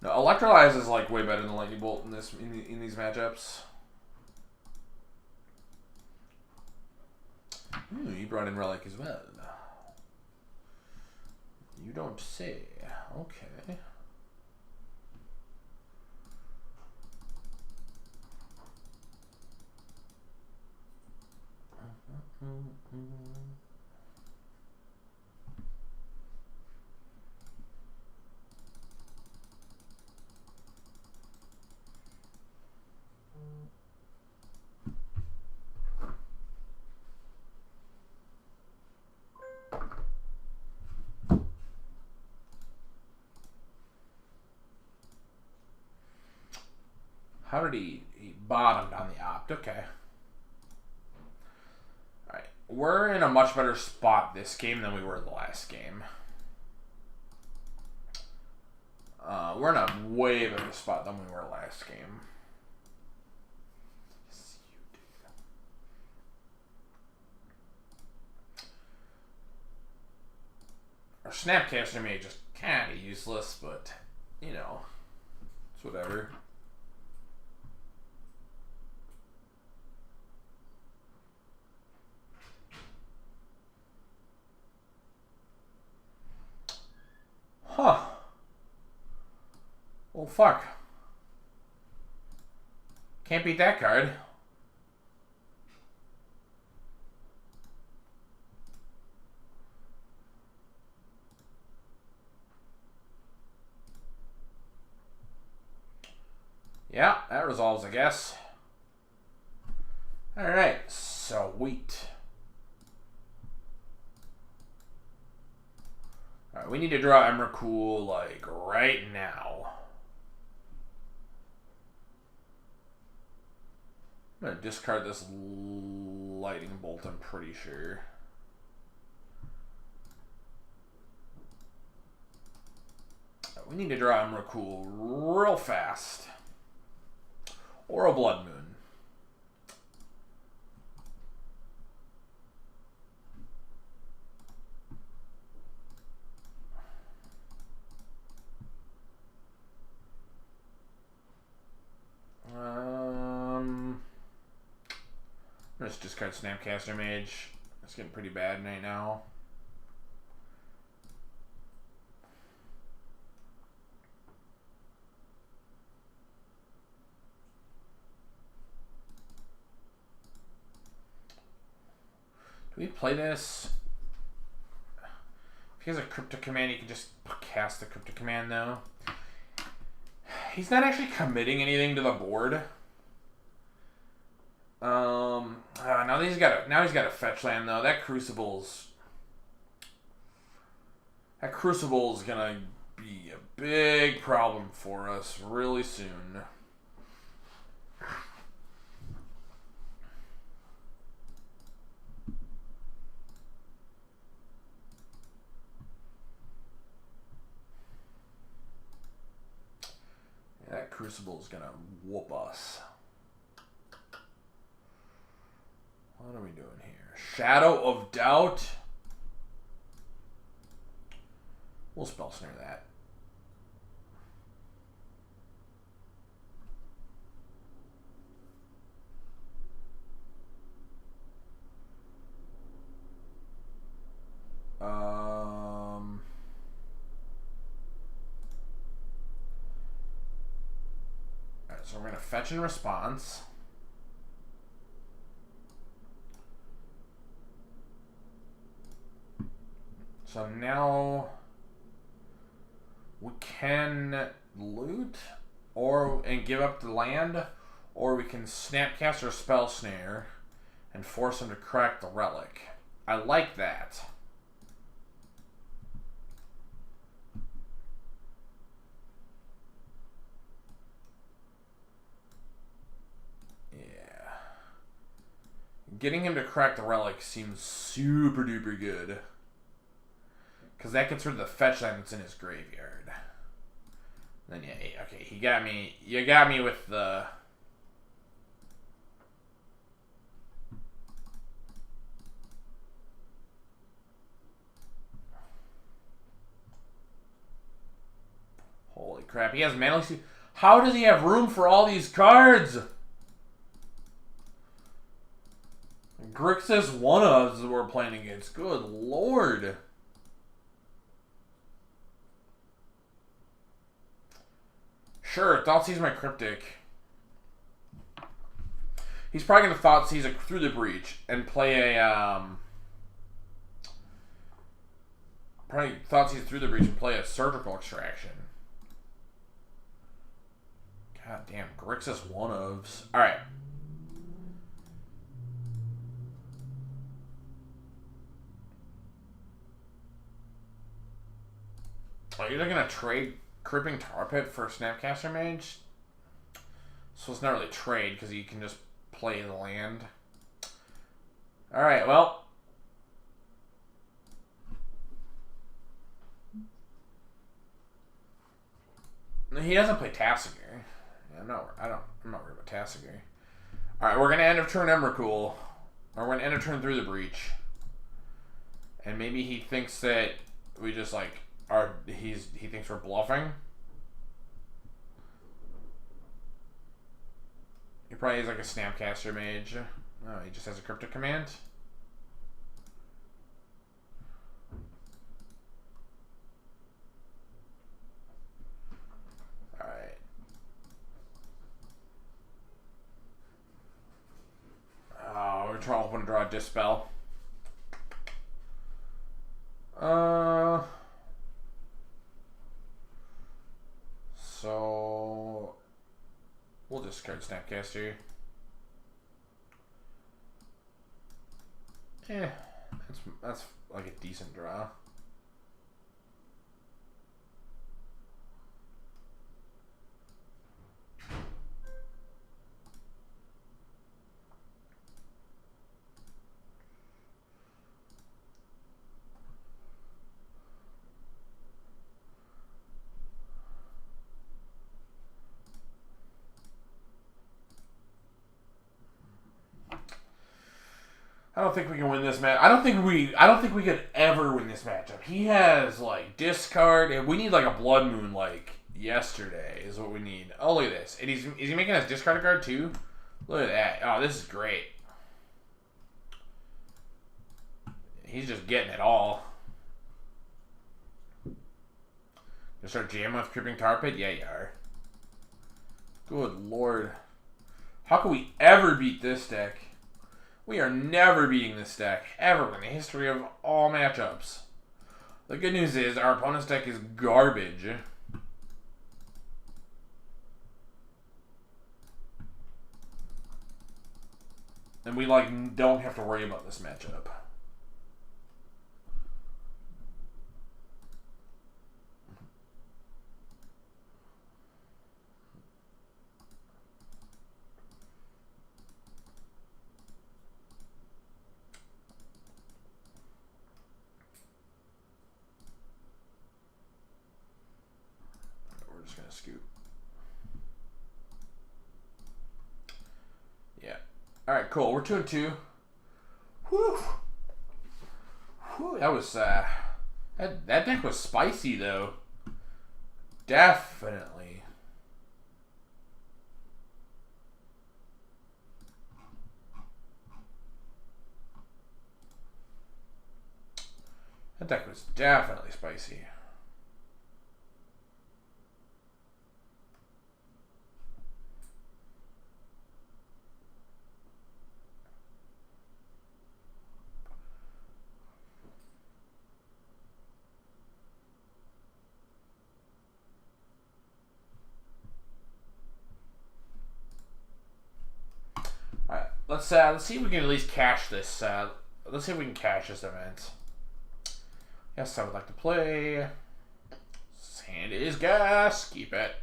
No, Electrolyze is like way better than Lightning Bolt in these matchups. Ooh, you brought in Relic as well. You don't say. Okay. How did he bottomed on the opt? Okay. Alright. We're in a much better spot this game than we were the last game. We're in a way better spot than we were last game. Yes, you did. Our Snapcaster Mage is kind of useless, but, you know, it's whatever. Huh. Oh, fuck. Can't beat that card. Yeah, that resolves, I guess. Alright, sweet. Alright, we need to draw Emrakul, like, right now. I'm going to discard this Lightning Bolt, I'm pretty sure. We need to draw Emrakul real fast. Or a Blood Moon. Let's discard Snapcaster Mage. It's getting pretty bad right now. Do we play this? If he has a Cryptic Command, he can just cast the Cryptic Command, though. He's not actually committing anything to the board. Now he's got a fetch land though. That Crucible's gonna be a big problem for us really soon. That Crucible is gonna whoop us. What are we doing here? Shadow of Doubt. We'll spell snare that. Alright, so we're gonna fetch in response. So now we can loot and give up the land, or we can Snapcaster or Spell Snare and force him to crack the relic. I like that. Yeah. Getting him to crack the relic seems super duper good. Because that gets rid of the fetch land that's in his graveyard. Then yeah, okay, he got me. You got me with the. Holy crap! He has Mana. How does he have room for all these cards? Grixis one of us we're playing against. Good lord. Sure, Thoughtseize my Cryptic. He's probably going to Thoughtseize Through the Breach and play a, probably Thoughtseize Through the Breach and play a Surgical Extraction. God damn, Grixis one-ofs. Alright. Are you going to trade Cripping Tar Pit for Snapcaster Mage? So it's not really trade because you can just play the land. Alright, well. He doesn't play Tasigur. I'm not worried about Tasigur. Alright, we're gonna end of turn Emrakul. Or we're gonna end of turn Through the Breach. And maybe he thinks that we just like he thinks we're bluffing. He probably has like a Snapcaster Mage. Oh, he just has a Cryptic Command. Alright. Oh, we're trying to draw a Dispel. So we'll discard Snapcaster. That's like a decent draw. I don't think we can win this match. I don't think we could ever win this matchup. He has like discard, and we need like a Blood Moon like yesterday is what we need. Oh, look at this. And is he making us discard a card too? Look at that. Oh, this is great. He's just getting it all. You start jamming with Cripping Tar Pit? Yeah, you are. Good lord. How can we ever beat this deck? We are never beating this deck, ever in the history of all matchups. The good news is, our opponent's deck is garbage. And we, like, don't have to worry about this matchup. We're just going to scoop. Yeah. Alright, cool. We're 2-2. Whew. Whew. That was, that deck was spicy, though. Definitely. That deck was definitely spicy. Alright, let's see if we can at least cash this. Let's see if we can cash this event. Yes, I would like to play. Sand is gas. Keep it.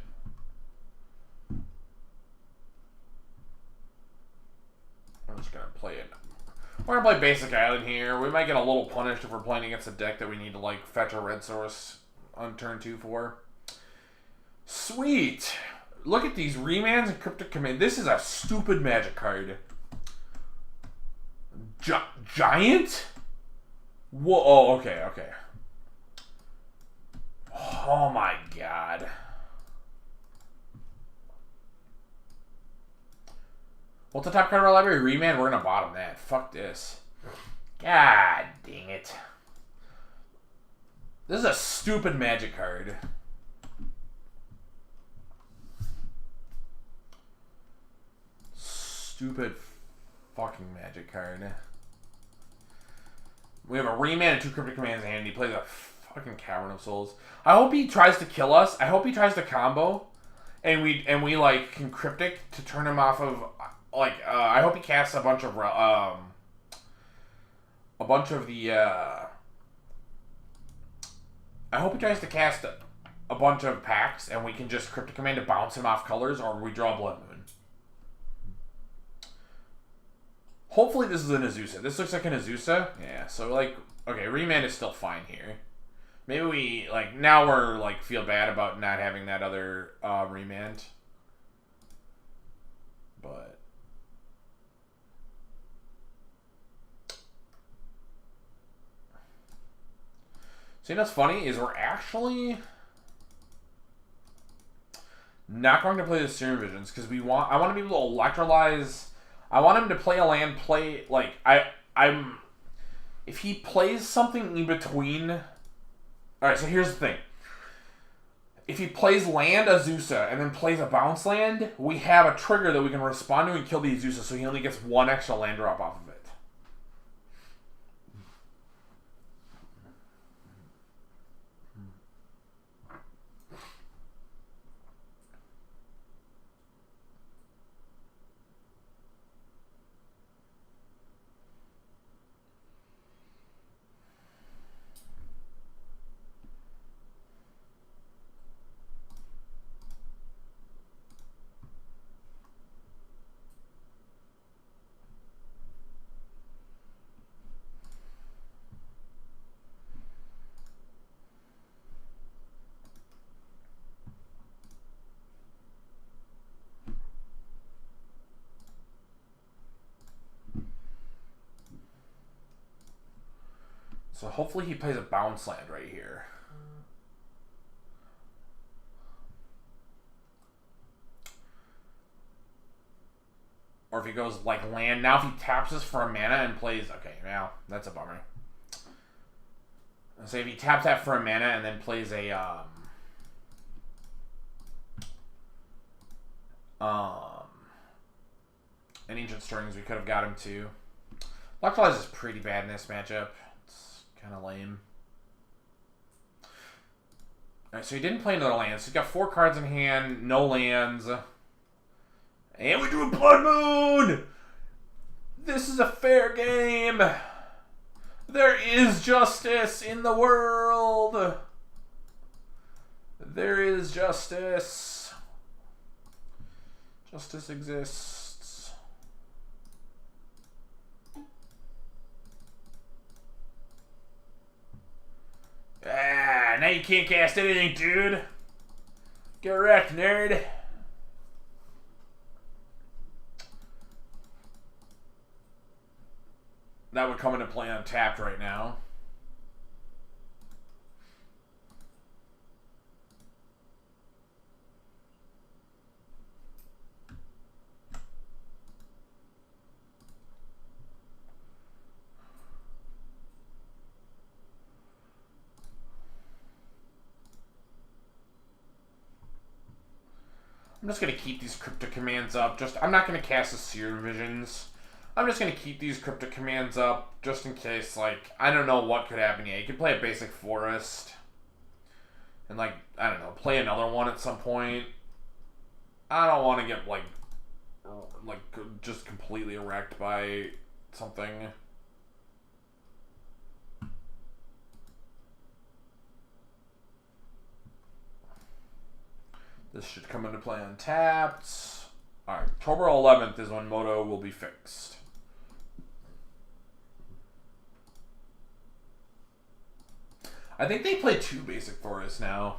I'm just gonna play it. We're gonna play Basic Island here. We might get a little punished if we're playing against a deck that we need to like fetch a red source on turn 2 for. Sweet. Look at these remands and Cryptic Command. This is a stupid Magic card. Giant? Whoa. Oh, okay. Oh my god. What's the top card of our library? Remand? We're gonna bottom that. Fuck this. God dang it. This is a stupid Magic card. Stupid fucking Magic card. We have a Remand and 2 Cryptic Commands in hand. He plays a fucking Cavern of Souls. I hope he tries to kill us. I hope he tries to combo, and we like can Cryptic to turn him off of like. I hope he casts a bunch of the. I hope he tries to cast a bunch of packs, and we can just Cryptic Command to bounce him off colors, or we draw Blood Moon. Hopefully this is an Azusa. This looks like an Azusa. Yeah, so like, okay, Remand is still fine here. Maybe we, like, now we're, like, feel bad about not having that other Remand. But. See, what's funny is we're actually not going to play the Serum Visions because I want to be able to electrolyze. I want him to play a land, if he plays something in between. Alright, so here's the thing. If he plays land Azusa and then plays a bounce land, we have a trigger that we can respond to and kill the Azusa, so he only gets 1 extra land drop off of it. So hopefully he plays a bounce land right here. Or if he goes like land. Now if he taps us for a mana and plays... Okay, now that's a bummer. So if he taps that for a mana and then plays a... an Ancient Strings, we could have got him too. Electrolyze is pretty bad in this matchup. Kind of lame. Alright, so he didn't play another land. So he's got 4 cards in hand, no lands. And we drew a Blood Moon! This is a fair game. There is justice in the world. There is justice. Justice exists. Ah, now you can't cast anything, dude. Get wrecked, nerd. That would come into play untapped right now. I'm just going to keep these cryptic commands up. I'm not going to cast the Seer Visions. I'm just going to keep these cryptic commands up just in case, like, I don't know what could happen yet. You could play a basic forest and, like, I don't know, play another one at some point. I don't want to get, like just completely wrecked by something. This should come into play untapped. Alright, October 11th is when Moto will be fixed. I think they play 2 basic forests now.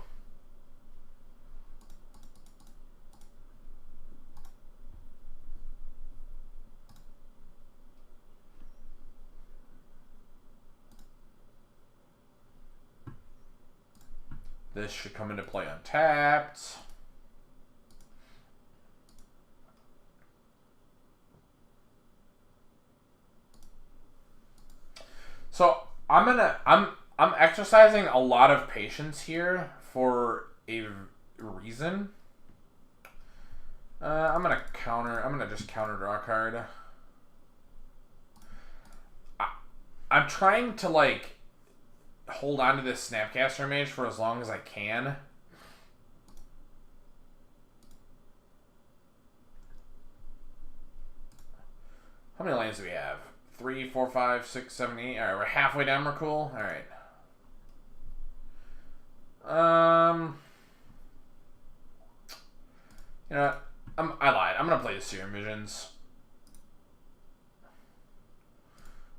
This should come into play untapped. So I'm exercising a lot of patience here for a reason. I'm gonna just counter draw a card. I'm trying to like hold on to this Snapcaster Mage for as long as I can. How many lands do we have? 3, 4, 5, 6, 7, 8. Alright, we're halfway down. We're cool. Alright. You know what? I lied. I'm gonna play the Serum Visions.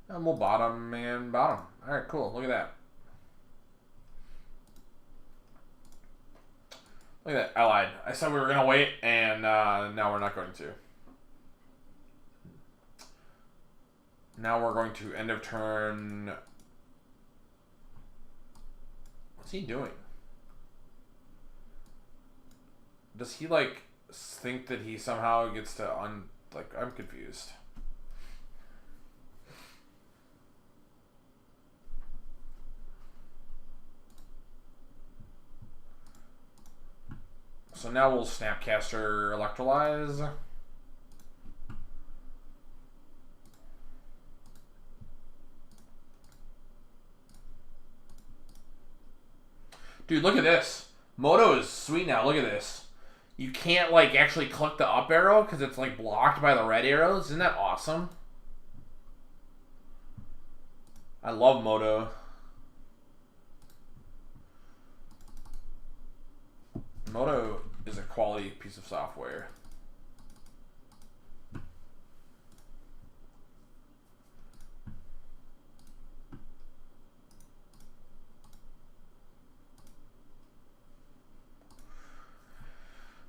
And we'll bottom and bottom. Alright, cool. Look at that. Look at that. I lied. I said we were gonna wait, and now we're not going to. Now we're going to end of turn. What's he doing? Does he like think that he somehow gets to I'm confused. So now we'll Snapcaster Electrolyze. Dude, look at this. Moto is sweet now. Look at this. You can't, like, actually click the up arrow because it's, like, blocked by the red arrows. Isn't that awesome? I love Moto. Moto is a quality piece of software.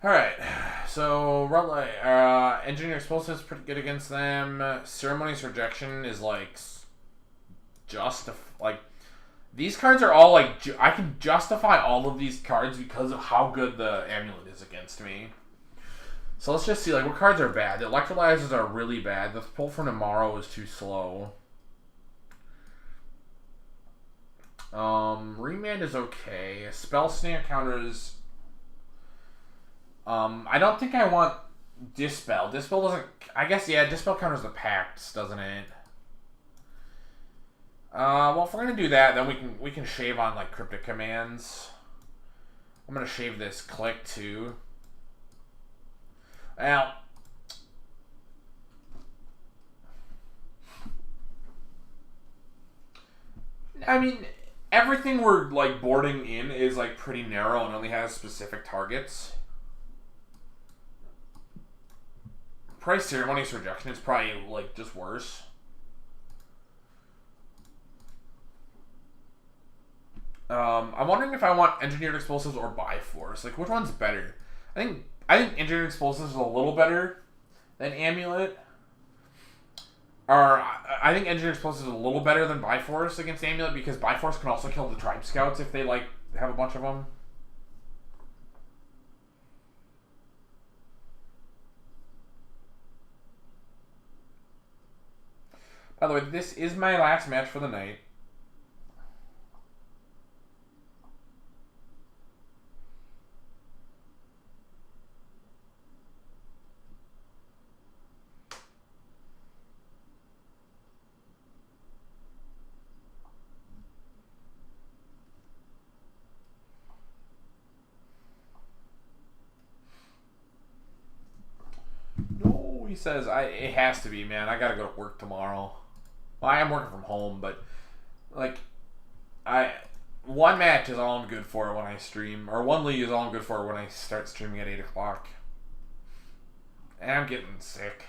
Alright, so Engineer Explosive is pretty good against them. Ceremonious Rejection is like these cards are all like I can justify all of these cards because of how good the Amulet is against me. So let's just see like what cards are bad. The Electrolyzers are really bad. The Pull from Tomorrow is too slow. Remand is okay. Spell Snare counters. I don't think I want Dispel. Dispel doesn't... I guess, yeah, Dispel counters the Pacts, doesn't it? Well, if we're going to do that, then we can shave on, like, Cryptic Commands. I'm going to shave this Click, too. Well... I mean, everything we're like boarding in is like pretty narrow and only has specific targets. Price Ceremony's Rejection is probably like just worse. I'm wondering if I want Engineered Explosives or Bifrost. Like, which one's better? I think Engineered Explosives is a little better than Amulet. Or I think Engineered Explosives is a little better than Bifrost against Amulet because Bifrost can also kill the Tribe Scouts if they like have a bunch of them. By the way, this is my last match for the night. No, he says it has to be, man. I gotta go to work tomorrow. Well, I am working from home, but like one match is all I'm good for when I stream, or one league is all I'm good for when I start streaming at 8 o'clock. And I'm getting sick.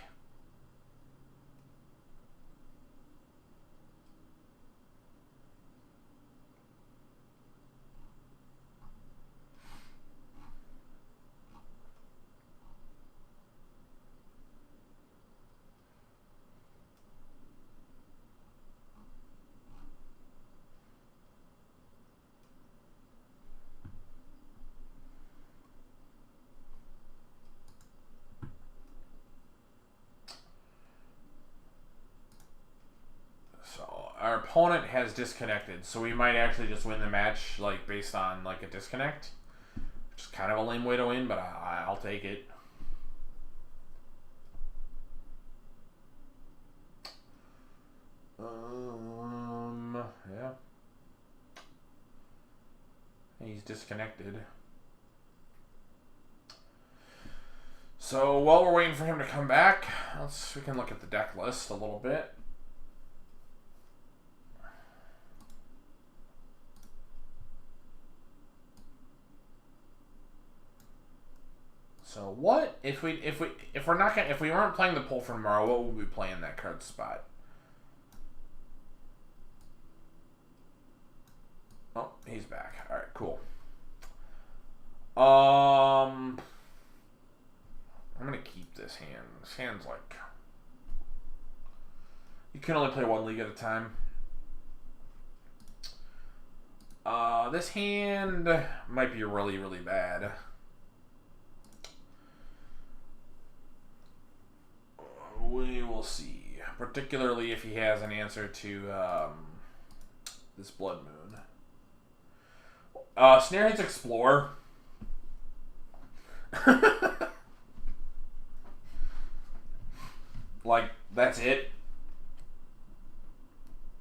Our opponent has disconnected, so we might actually just win the match like based on like a disconnect, which is kind of a lame way to win, but I'll take it. Yeah. He's disconnected. So while we're waiting for him to come back, we can look at the deck list a little bit. So what if we weren't playing the Pull for Tomorrow, what would we play in that card spot? Oh, he's back. All right, cool. I'm gonna keep this hand. This hand's like you can only play one league at a time. This hand might be really, really bad. We will see. Particularly if he has an answer to this Blood Moon. Snarehead's Explore. Like, that's it.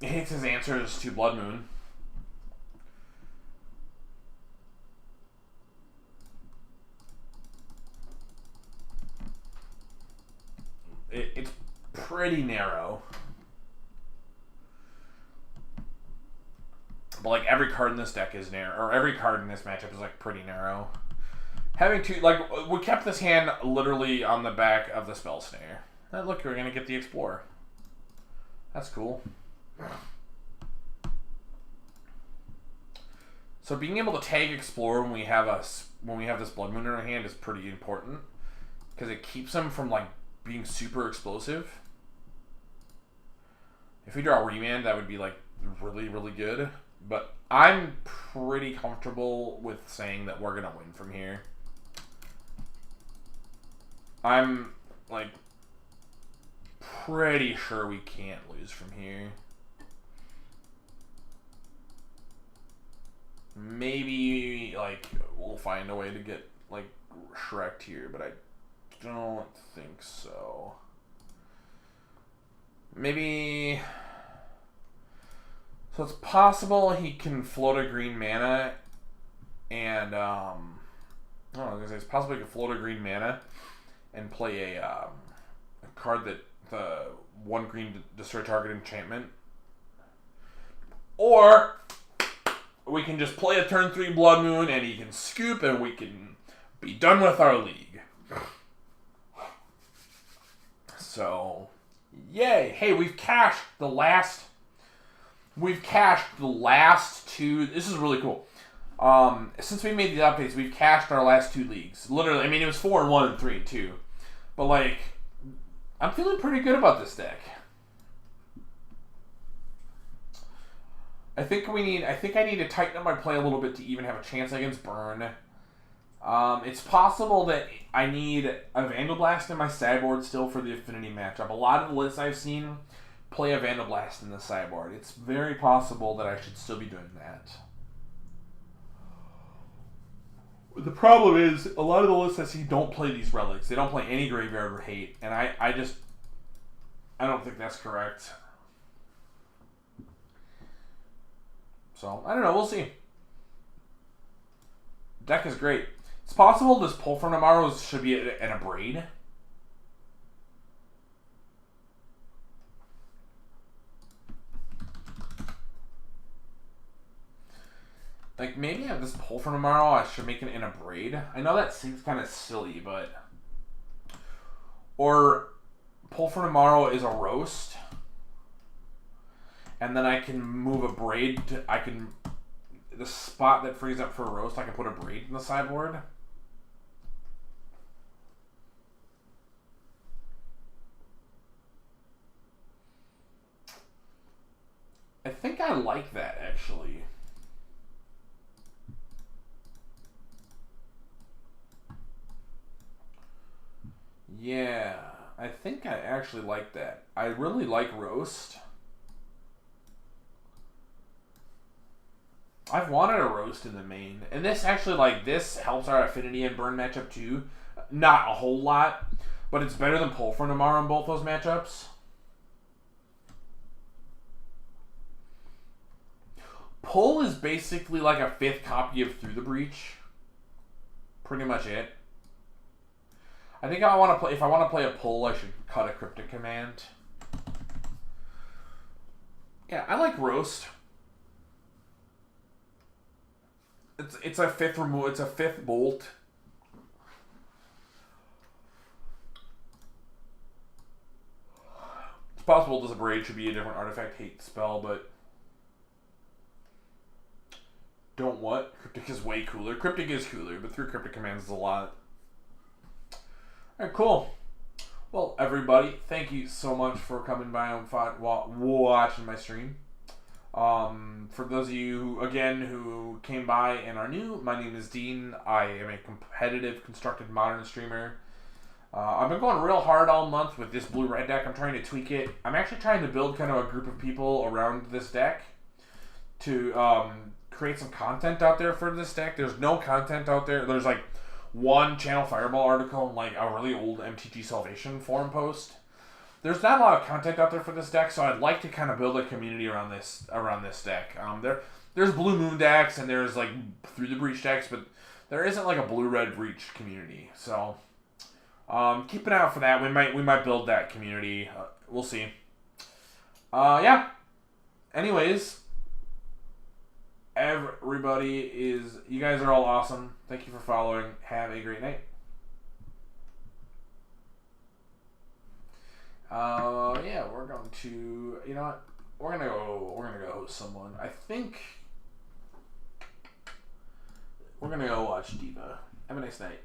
He hates his answers to Blood Moon. It's pretty narrow. But like every card in this deck is narrow, or every card in this matchup is like pretty narrow. Having to, like, we kept this hand literally on the back of the Spell Snare. Oh, look, we're gonna get the Explorer. That's cool. So being able to tag Explorer when we have this Blood Moon in our hand is pretty important because it keeps him from like being super explosive. If we draw a Remand, that would be like really, really good. But I'm pretty comfortable with saying that we're gonna win from here. I'm like pretty sure we can't lose from here. Maybe like we'll find a way to get like Shrek'd here, but I don't think so. Maybe. So it's possible he can float a green mana and it's possible he can float a green mana and play a card that the one green destroy target enchantment. Or we can just play a turn 3 Blood Moon and he can scoop and we can be done with our league. So, yay. Hey, we've cashed the last two. This is really cool. Since we made the updates, we've cashed our last 2 leagues. Literally, I mean, it was 4-1 and 3-2. But, like, I'm feeling pretty good about this deck. I think I need to tighten up my play a little bit to even have a chance against Burn. It's possible that I need a Vandal Blast in my sideboard still for the Affinity matchup. A lot of the lists I've seen play a Vandal Blast in the sideboard. It's very possible that I should still be doing that. The problem is, a lot of the lists I see don't play these relics. They don't play any Graveyard or Hate, and I don't think that's correct. So, I don't know. We'll see. Deck is great. It's possible this Pull from Tomorrow should be in a Braid. Like, maybe I have this Pull from Tomorrow. I should make it in a Braid. I know that seems kind of silly, but... Or Pull from Tomorrow is a Roast. And then I can move a Braid to... The spot that frees up for a Roast, I can put a Braid in the sideboard. I think I like that, actually. Yeah, I think I actually like that. I really like Roast. I've wanted a Roast in the main. And this actually, like, this helps our Affinity and Burn matchup too. Not a whole lot, but it's better than Pull from Tomorrow in both those matchups. Pull is basically like a 5th copy of Through the Breach. Pretty much it. I think if I want to play a Pull, I should cut a Cryptic Command. Yeah, I like Roast. It's a 5th remove. It's a 5th bolt. It's possible this Braid should be a different artifact hate spell, but don't what? Cryptic is way cooler. Cryptic is cooler, but 3 Cryptic Commands is a lot. Alright, cool. Well, everybody, thank you so much for coming by and watching my stream. For those of you, who came by and are new, my name is Dean. I am a competitive Constructed Modern streamer. I've been going real hard all month with this blue-red deck. I'm trying to tweak it. I'm actually trying to build kind of a group of people around this deck to create some content out there for this deck. There's no content out there. There's like one Channel Fireball article and like a really old MTG Salvation forum post. There's not a lot of content out there for this deck, so I'd like to kind of build a community around this deck. There's Blue Moon decks and there's like Through the Breach decks, but there isn't like a Blue-Red Breach community. So keep an eye out for that. We might build that community. We'll see. Yeah. Anyways, you guys are all awesome. Thank you for following. Have a great night. Yeah, we're going to, you know what? We're gonna go host someone. I think we're gonna go watch Diva. Have a nice night.